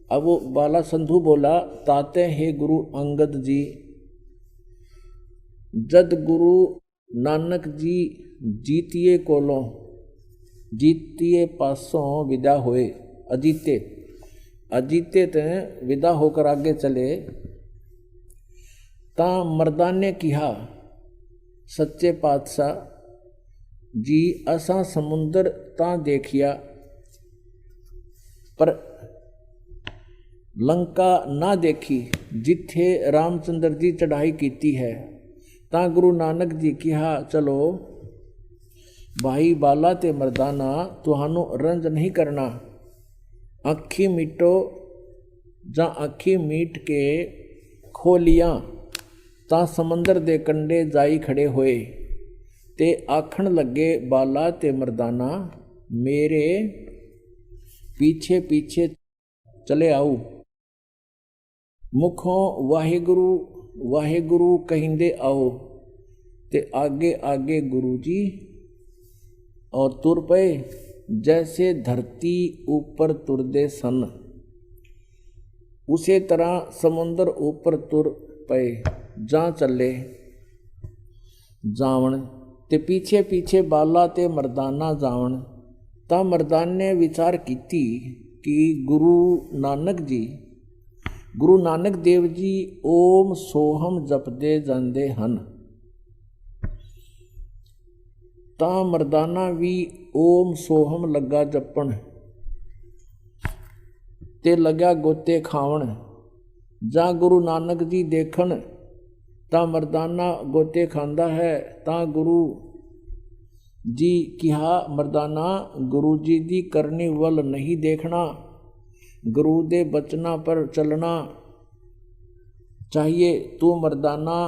अब वो बाला संधु बोला, ताते हे गुरु अंगद जी, जद गुरु नानक जी जीतिए कोलों जीतिए पासों विदा होए, अजीते ते विदा होकर आगे चले, ता मर्दान ने कहा सच्चे पातशाह जी असा समुंदर ता देखिया पर लंका ना देखी जिथे रामचंद्र जी चढ़ाई कीती है। ता गुरु नानक जी कहा चलो भाई बाला ते मर्दाना तुहानू रंज नहीं करना, अखी मीटो जा अखी मीट के खोलियां ता समंदर दे कंडे जाई खड़े होए, ते आखण लगे बाला ते मर्दाना मेरे पीछे पीछे चले आओ, मुखों वाहेगुरु वाहेगुरु कहिंदे आओ, ते आगे आगे गुरु जी और तुर पे जैसे धरती ऊपर तुरदे सन, उसे तरह समुंदर ऊपर तुर पे जा चले जावण, ते पीछे पीछे बाला ते मर्दाना जावण। ता मर्दान ने विचार कीती कि गुरु नानक देव जी ओम सोहम जपदे जांदे हन। ता मर्दाना भी ओम सोहम लगा जपण, ते लग्या गोते खावण। जा गुरु नानक जी देखण ता मर्दाना गोते खांदा है। ता गुरु जी कहा मर्दाना गुरु जी दी करनी वल नहीं देखना, गुरु दे बचना पर चलना चाहिए। तू मर्दाना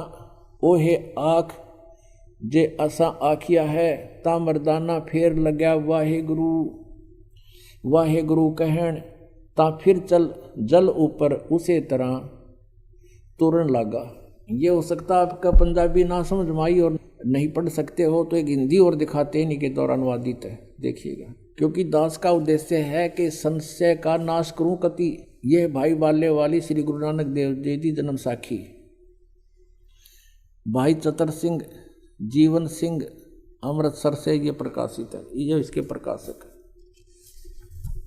ओहे आख जे असा आखिया है। ता मर्दाना फिर लग्या वाहेगुरु वाहेगुरु कहण, ता फिर चल जल ऊपर उसे तरह तुरन लगा। ये हो सकता आपका पंजाबी ना समझ में आई और नहीं पढ़ सकते हो तो एक हिंदी और दिखाते नहीं के दौरान अनुवादित है, देखिएगा। क्योंकि दास का उद्देश्य है कि संशय का नाश करूं कति। यह भाई बाले वाली श्री गुरु नानक देव जी की जन्म साखी। भाई चतर सिंह जीवन सिंह अमृतसर से ये प्रकाशित है, ये इसके प्रकाशक है।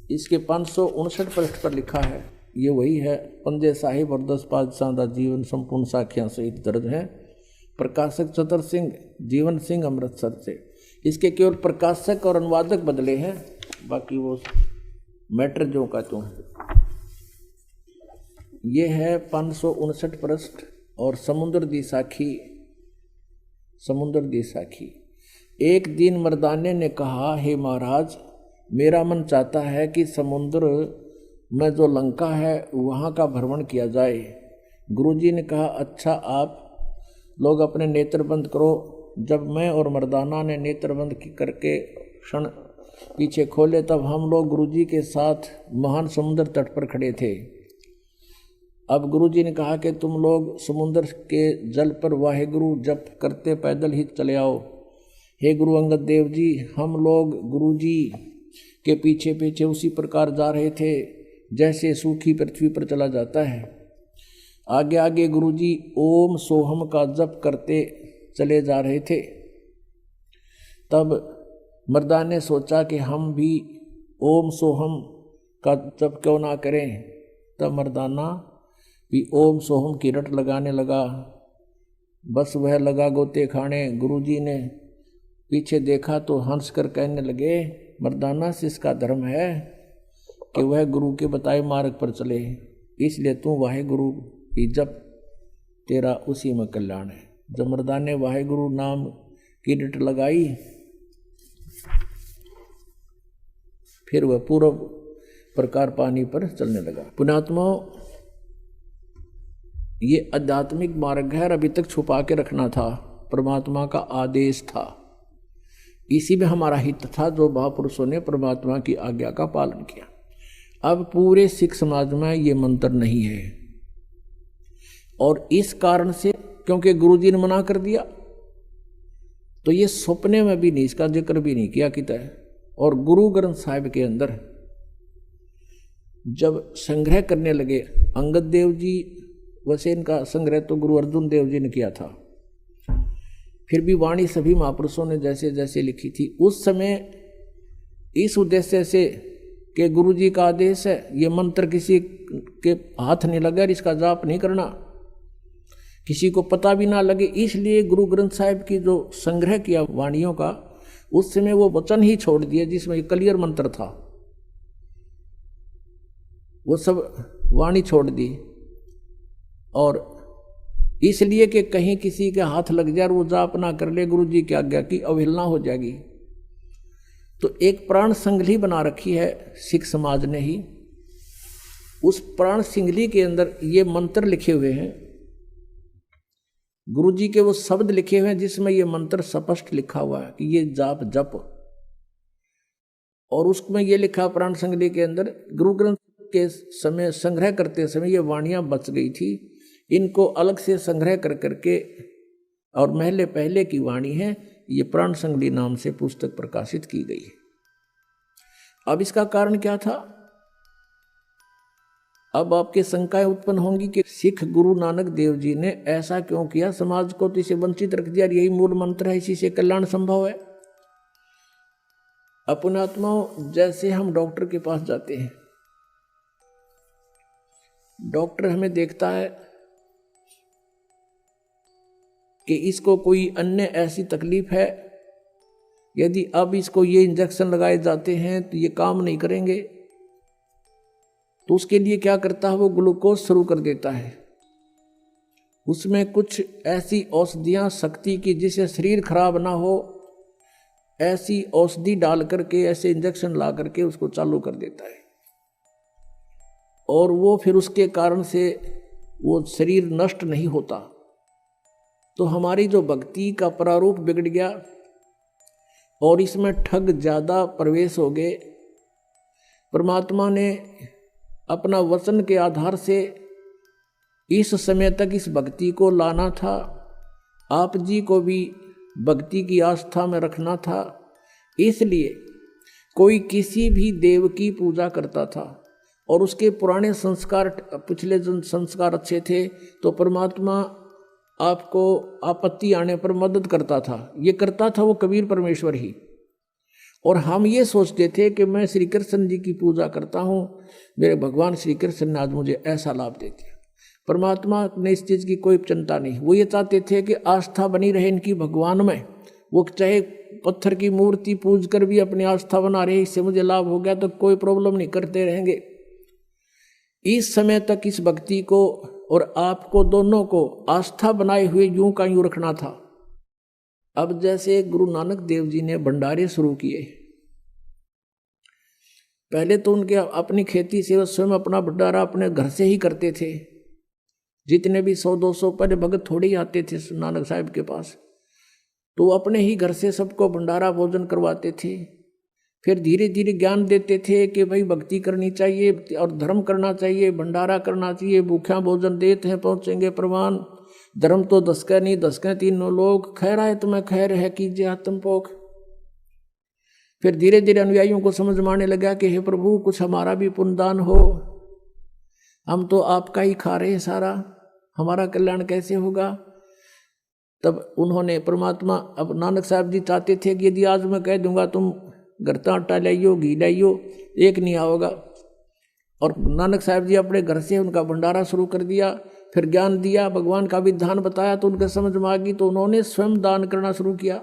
इसके 559 पृष्ठ पर लिखा है, ये वही है। पंजे साहिब और 10 पातशाह का जीवन संपूर्ण साखियां सहित दर्ज है। प्रकाशक चतर सिंह जीवन सिंह अमृतसर से। इसके केवल प्रकाशक और अनुवादक बदले हैं, बाकी वो मैटर जो का तो ये है 559 पृष्ठ। और समुंदर दी साखी। एक दिन मर्दाने ने कहा, हे महाराज मेरा मन चाहता है कि समुद्र में जो लंका है वहाँ का भ्रमण किया जाए। गुरुजी ने कहा अच्छा आप लोग अपने नेत्र बंद करो। जब मैं और मर्दाना ने नेत्र बंद करके क्षण पीछे खोले तब हम लोग गुरुजी के साथ महान समुद्र तट पर खड़े थे। अब गुरुजी ने कहा कि तुम लोग समुद्र के जल पर वाहेगुरु जप करते पैदल ही चले आओ। हे गुरु अंगद देव जी, हम लोग गुरुजी के पीछे पीछे उसी प्रकार जा रहे थे जैसे सूखी पृथ्वी पर चला जाता है। आगे आगे गुरुजी ओम सोहम का जप करते चले जा रहे थे। तब मर्दान ने सोचा कि हम भी ओम सोहम का जप क्यों ना करें। तब मर्दाना भी ओम सोहम की रट लगाने लगा। बस वह लगा गोते खाने। गुरुजी ने पीछे देखा तो हंस कर कहने लगे, मर्दाना से इसका धर्म है कि वह गुरु के बताए मार्ग पर चले, इसलिए तू वाहे गुरु की जप, तेरा उसी में कल्याण है। जब मर्दान ने वाहे गुरु नाम की रट लगाई, फिर वह पूर्व प्रकार पानी पर चलने लगा। पुण्यात्माओं, ये आध्यात्मिक मार्ग है, अभी तक छुपा के रखना था, परमात्मा का आदेश था, इसी में हमारा हित था जो महापुरुषों ने परमात्मा की आज्ञा का पालन किया। अब पूरे सिख समाज में ये मंत्र नहीं है, और इस कारण से क्योंकि गुरुजी ने मना कर दिया, तो ये सपने में भी नहीं, इसका जिक्र भी नहीं किया किता है। और गुरु ग्रंथ साहिब के अंदर जब संग्रह करने लगे, अंगद देव जी, वैसे इनका संग्रह तो गुरु अर्जुन देव जी ने किया था, फिर भी वाणी सभी महापुरुषों ने जैसे जैसे लिखी थी, उस समय इस उद्देश्य से कि गुरु जी का आदेश है, ये मंत्र किसी के हाथ नहीं लगा, इसका जाप नहीं करना, किसी को पता भी ना लगे, इसलिए गुरु ग्रंथ साहिब की जो संग्रह किया वाणियों का, उस समय वो वचन ही छोड़ दिए जिसमें क्लियर मंत्र था, वो सब वाणी छोड़ दी। और इसलिए कि कहीं किसी के हाथ लग जाए और वो जाप ना कर ले, गुरु जी की आज्ञा की अवहेलना हो जाएगी। तो एक प्राण संगली बना रखी है सिख समाज ने ही, उस प्राण संगली के अंदर ये मंत्र लिखे हुए हैं, गुरु जी के वो शब्द लिखे हुए हैं जिसमें ये मंत्र स्पष्ट लिखा हुआ है कि ये जाप जप, और उसमें ये लिखा प्राण संगली के अंदर, गुरु ग्रंथ के समय संग्रह करते समय ये वाणियां बच गई थी, इनको अलग से संग्रह कर करके, और महले पहले की वाणी है, ये प्राण संगली नाम से पुस्तक प्रकाशित की गई। अब इसका कारण क्या था? अब आपके शंकाएं उत्पन्न होंगी कि सिख गुरु नानक देव जी ने ऐसा क्यों किया, समाज को तो इसे वंचित रख दिया, यही मूल मंत्र है, इसी से कल्याण संभव है। अपने आत्माओं, जैसे हम डॉक्टर के पास जाते हैं, डॉक्टर हमें देखता है कि इसको कोई अन्य ऐसी तकलीफ है, यदि अब इसको ये इंजेक्शन लगाए जाते हैं तो ये काम नहीं करेंगे, तो उसके लिए क्या करता है, वो ग्लूकोज शुरू कर देता है, उसमें कुछ ऐसी औषधियां शक्ति की जिससे शरीर खराब ना हो, ऐसी औषधि डाल करके, ऐसे इंजेक्शन ला करके उसको चालू कर देता है, और वो फिर उसके कारण से वो शरीर नष्ट नहीं होता। तो हमारी जो भक्ति का प्रारूप बिगड़ गया और इसमें ठग ज़्यादा प्रवेश हो गए। परमात्मा ने अपना वचन के आधार से इस समय तक इस भक्ति को लाना था, आप जी को भी भक्ति की आस्था में रखना था, इसलिए कोई किसी भी देव की पूजा करता था और उसके पुराने संस्कार, पिछले जन संस्कार अच्छे थे, तो परमात्मा आपको आपत्ति आने पर मदद करता था। ये करता था वो कबीर परमेश्वर ही। और हम ये सोचते थे कि मैं श्री कृष्ण जी की पूजा करता हूँ, मेरे भगवान श्री कृष्ण ने आज मुझे ऐसा लाभ दे दिया। परमात्मा ने इस चीज़ की कोई चिंता नहीं, वो ये चाहते थे कि आस्था बनी रहे इनकी भगवान में, वो चाहे पत्थर की मूर्ति पूज कर भी अपनी आस्था बना रहे, इससे मुझे लाभ हो गया तो कोई प्रॉब्लम नहीं, करते रहेंगे। इस समय तक इस भक्ति को और आपको दोनों को आस्था बनाए हुए यूं का यूं रखना था। अब जैसे गुरु नानक देव जी ने भंडारे शुरू किए, पहले तो उनके अपनी खेती से वो स्वयं अपना भंडारा अपने घर से ही करते थे, जितने भी 100-200 पहले भगत थोड़े ही आते थे नानक साहिब के पास, तो अपने ही घर से सबको भंडारा भोजन करवाते थे। फिर धीरे धीरे ज्ञान देते थे कि भाई भक्ति करनी चाहिए और धर्म करना चाहिए, भंडारा करना चाहिए, भूखा भोजन देते हैं पहुँचेंगे प्रमाण, धर्म तो दसका नहीं दसका तीनों लोग, खैर आए तुम्हें खैर है कीजिए आत्मपोख। फिर धीरे धीरे अनुयायियों को समझ में आने लगा कि हे प्रभु कुछ हमारा भी पुण्यदान हो, हम तो आपका ही खा रहे हैं सारा, हमारा कल्याण कैसे होगा। तब उन्होंने परमात्मा, अब नानक साहब जी चाहते थे कि यदि आज मैं कह दूंगा तुम घर का आटा लाइयो घी लाइयो, एक नहीं आओगा। और नानक साहब जी अपने घर से उनका भंडारा शुरू कर दिया, फिर ज्ञान दिया, भगवान का विधान बताया तो उनके समझ में आ गई, तो उन्होंने स्वयं दान करना शुरू किया,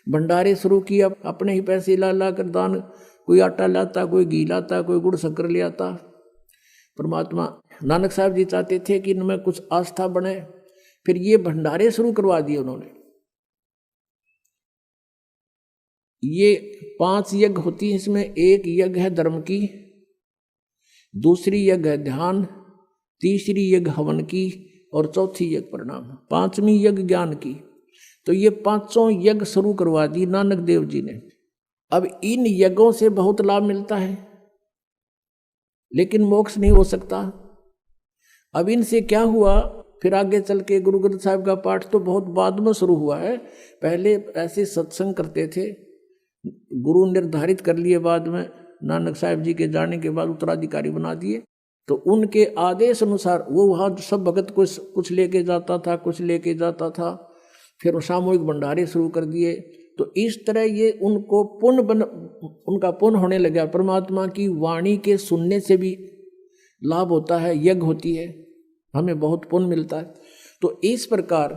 भंडारे शुरू किया, अपने ही पैसे ला ला कर दान, कोई आटा लाता, कोई घी लाता, कोई गुड़ शक्कर ले आता। परमात्मा नानक साहब जी चाहते थे कि इनमें कुछ आस्था बने, फिर ये भंडारे शुरू करवा दिए उन्होंने। ये 5 यज्ञ होती है, इसमें एक यज्ञ है धर्म की, दूसरी यज्ञ है ध्यान, तीसरी यज्ञ हवन की और चौथी यज्ञ प्रणाम, पांचवी यज्ञ ज्ञान की। तो ये पांचों यज्ञ शुरू करवा दी नानक देव जी ने। अब इन यज्ञों से बहुत लाभ मिलता है, लेकिन मोक्ष नहीं हो सकता। अब इनसे क्या हुआ, फिर आगे चल के गुरु ग्रंथ साहिब का पाठ तो बहुत बाद में शुरू हुआ है। पहले ऐसे सत्संग करते थे, गुरु निर्धारित कर लिए, बाद में नानक साहिब जी के जाने के बाद उत्तराधिकारी बना दिए। तो उनके आदेश अनुसार वो वहाँ सब भगत कुछ लेके जाता था, कुछ लेके जाता था। फिर सामूहिक भंडारे शुरू कर दिए। तो इस तरह ये उनको उनका पुण्य होने लगा। परमात्मा की वाणी के सुनने से भी लाभ होता है, यज्ञ होती है, हमें बहुत पुण्य मिलता है। तो इस प्रकार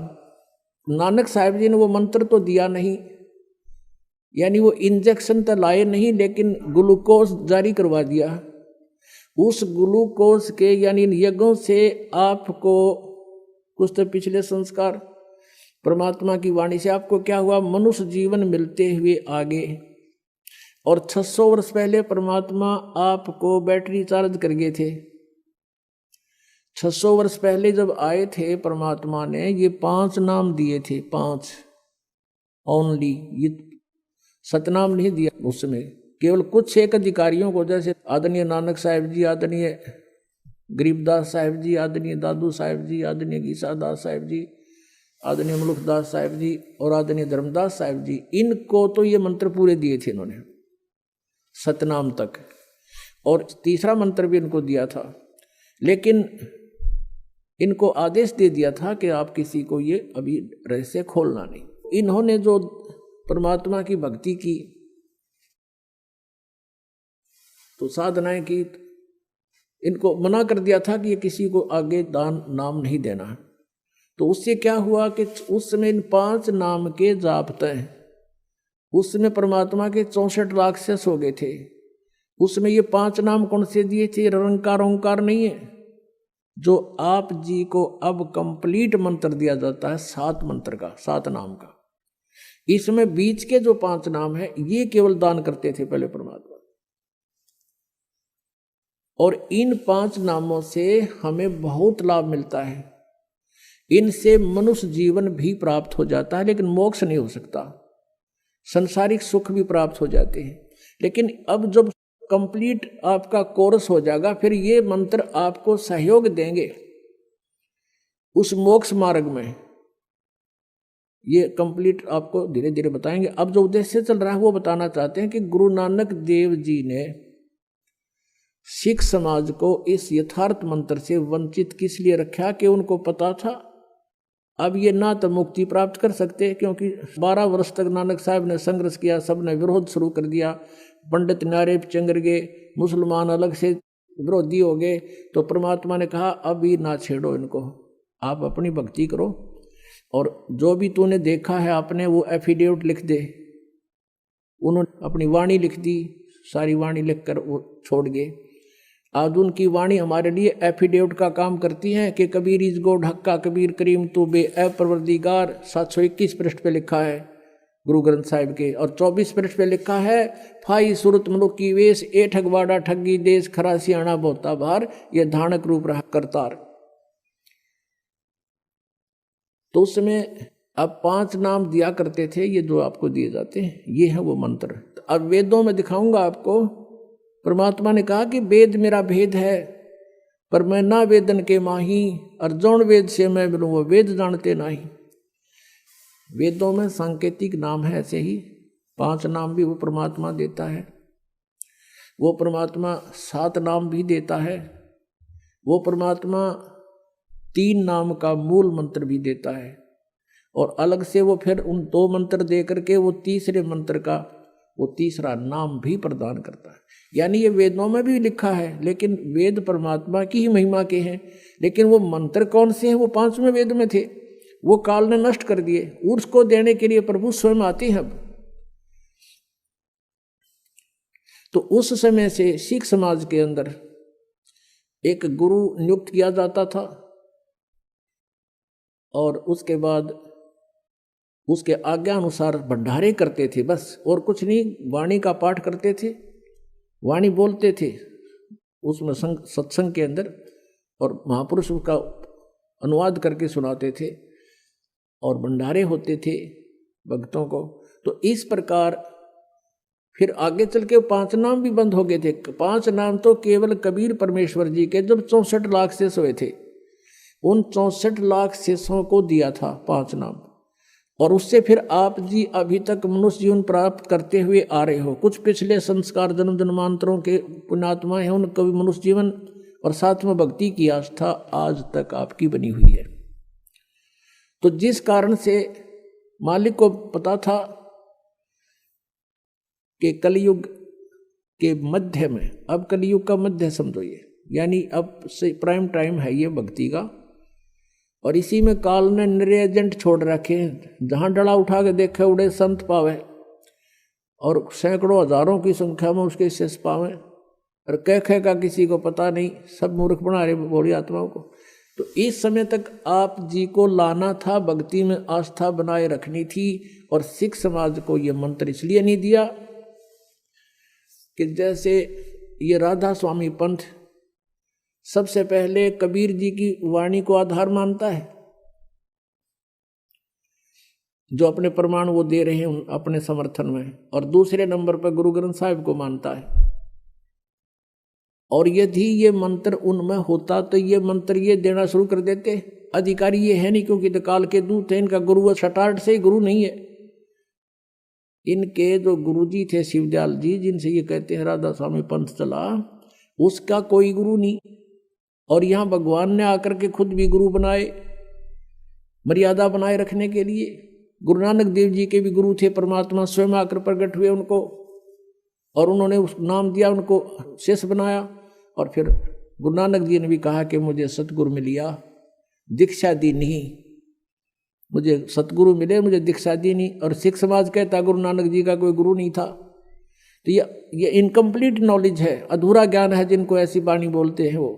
नानक साहिब जी ने वो मंत्र तो दिया नहीं, यानी वो इंजेक्शन तो लाए नहीं, लेकिन ग्लूकोज जारी करवा दिया। उस ग्लूकोज के यानी इन यज्ञों से आपको कुछ तो पिछले संस्कार परमात्मा की वाणी से आपको क्या हुआ, मनुष्य जीवन मिलते हुए आगे। और 600 वर्ष पहले परमात्मा आपको बैटरी चार्ज कर गए थे। 600 वर्ष पहले जब आए थे परमात्मा ने ये 5 नाम दिए थे, 5 ओनली, ये सतनाम नहीं दिया उसमें। केवल कुछ एक अधिकारियों को, जैसे आदरणीय नानक साहिब जी, आदरणीय गरीबदास साहिब जी, आदरणीय दादू साहिब जी, आदरणीय गीसादास साहिब जी, आदरणीय मुलुखदास साहिब जी और आदरणीय धर्मदास साहिब जी, इनको तो ये मंत्र पूरे दिए थे इन्होंने, सतनाम तक। और तीसरा मंत्र भी इनको दिया था, लेकिन इनको आदेश दे दिया था कि आप किसी को ये अभी रहस्य खोलना नहीं। इन्होंने जो परमात्मा की भक्ति की, तो साधनाएं की, इनको मना कर दिया था कि ये किसी को आगे दान नाम नहीं देना। तो उससे क्या हुआ कि उस समय इन 5 नाम के जापते, उसमें परमात्मा के 64 राक्षस हो गए थे। उसमें ये 5 नाम कौन से दिए थे, निरंकार ओंकार नहीं है, जो आप जी को अब कंप्लीट मंत्र दिया जाता है 7 मंत्र का, 7 नाम का। इसमें बीच के जो 5 नाम है ये केवल दान करते थे पहले परमात्मा। और इन 5 नामों से हमें बहुत लाभ मिलता है। इनसे मनुष्य जीवन भी प्राप्त हो जाता है, लेकिन मोक्ष नहीं हो सकता। संसारिक सुख भी प्राप्त हो जाते हैं, लेकिन अब जब कंप्लीट आपका कोर्स हो जाएगा, फिर ये मंत्र आपको सहयोग देंगे उस मोक्ष मार्ग में। ये कंप्लीट आपको धीरे धीरे बताएंगे। अब जो उद्देश्य चल रहा है वो बताना चाहते हैं कि गुरु नानक देव जी ने सिख समाज को इस यथार्थ मंत्र से वंचित किस लिए रखा, कि उनको पता था अब ये ना तो मुक्ति प्राप्त कर सकते, क्योंकि 12 वर्ष तक नानक साहब ने संघर्ष किया, सब ने विरोध शुरू कर दिया, पंडित नारे चंगर गए, मुसलमान अलग से विरोधी हो गए। तो परमात्मा ने कहा अभी ना छेड़ो इनको, आप अपनी भक्ति करो, और जो भी तूने देखा है आपने वो एफिडेविट लिख दे। उन्होंने अपनी वाणी लिख दी, सारी वाणी लिखकर वो छोड़ गए। आज उनकी वाणी हमारे लिए एफिडेविट का काम करती है कि कबीर इज गो ढक्का कबीर करीम तू बे ए परवरदिगार। 721 पृष्ठ पे लिखा है गुरु ग्रंथ साहिब के, और 24 पृष्ठ पे लिखा है फाई सूरत मनुख की वेश ए ठगवाड़ा ठगी देश खरा सियाणा बोता भार ये धानक रूप रहा करतार। तो उसमें अब 5 नाम दिया करते थे, ये जो आपको दिए जाते हैं ये है वो मंत्र। अब वेदों में दिखाऊंगा आपको। परमात्मा ने कहा कि वेद मेरा भेद है, पर मैं ना वेदन के माही, और जौन वेद से मैं मिलूँ वो वेद जानते नहीं। वेदों में सांकेतिक नाम है, ऐसे ही 5 नाम भी वो परमात्मा देता है। वो परमात्मा 7 नाम भी देता है। वो परमात्मा 3 नाम का मूल मंत्र भी देता है, और अलग से वो फिर उन 2 मंत्र दे करके वो तीसरे मंत्र का वो तीसरा नाम भी प्रदान करता है। यानी ये वेदों में भी लिखा है, लेकिन वेद परमात्मा की ही महिमा के हैं, लेकिन वो मंत्र कौन से हैं, वो 5वें वेद में थे, वो काल ने नष्ट कर दिए। उसको देने के लिए प्रभु स्वयं आते हैं। अब तो उस समय से सिख समाज के अंदर एक गुरु नियुक्त किया जाता था, और उसके बाद उसके आज्ञा अनुसार भंडारे करते थे, बस और कुछ नहीं। वाणी का पाठ करते थे, वाणी बोलते थे, उसमें सत्संग के अंदर, और महापुरुष का अनुवाद करके सुनाते थे और भंडारे होते थे भक्तों को। तो इस प्रकार फिर आगे चल के 5 नाम भी बंद हो गए थे। 5 नाम तो केवल कबीर परमेश्वर जी के जब 64 लाख शेष हुए थे, उन 64 लाख शेषों को दिया था 5 नाम। और उससे फिर आप जी अभी तक मनुष्य जीवन प्राप्त करते हुए आ रहे हो। कुछ पिछले संस्कार जन्म जन्मांतरों के पुण्यात्मा हैं, उनका भी मनुष्य जीवन और साथ में भक्ति की आस्था आज तक आपकी बनी हुई है। तो जिस कारण से मालिक को पता था कि कलयुग के मध्य में, अब कलयुग का मध्य समझो ये, यानी अब से प्राइम टाइम है ये भक्ति का, और इसी में काल ने निरे एजेंट छोड़ रखे हैं। जहाँ डला उठा के देखे उड़े संत पावे, और सैकड़ों हजारों की संख्या में उसके शेष पावे, और कह का किसी को पता नहीं, सब मूर्ख बना रहे भोली आत्माओं को। तो इस समय तक आप जी को लाना था, भक्ति में आस्था बनाए रखनी थी। और सिख समाज को ये मंत्र इसलिए नहीं दिया कि जैसे ये राधा स्वामी पंथ सबसे पहले कबीर जी की वाणी को आधार मानता है, जो अपने प्रमाण वो दे रहे हैं अपने समर्थन में, और दूसरे नंबर पर गुरु ग्रंथ साहिब को मानता है। और यदि ये मंत्र उनमें होता तो ये मंत्र ये देना शुरू कर देते। अधिकारी ये है नहीं, क्योंकि तो काल के दूत है, इनका गुरु सटार्ट से ही गुरु नहीं है। इनके जो गुरुजी थे शिवदयाल जी, जिनसे ये कहते हैं राधा स्वामी पंथ चला, उसका कोई गुरु नहीं। और यहाँ भगवान ने आकर के खुद भी गुरु बनाए, मर्यादा बनाए रखने के लिए। गुरु नानक देव जी के भी गुरु थे, परमात्मा स्वयं आकर प्रकट हुए उनको, और उन्होंने उस नाम दिया, उनको शेष बनाया। और फिर गुरु नानक जी ने भी कहा कि मुझे सतगुरु मिल गया, दीक्षा दी नहीं, मुझे सतगुरु मिले, मुझे दीक्षा दी नहीं। और सिख समाज कहता गुरु नानक जी का कोई गुरु नहीं था। तो ये इनकम्प्लीट नॉलेज है, अधूरा ज्ञान है, जिनको ऐसी वाणी बोलते हैं वो।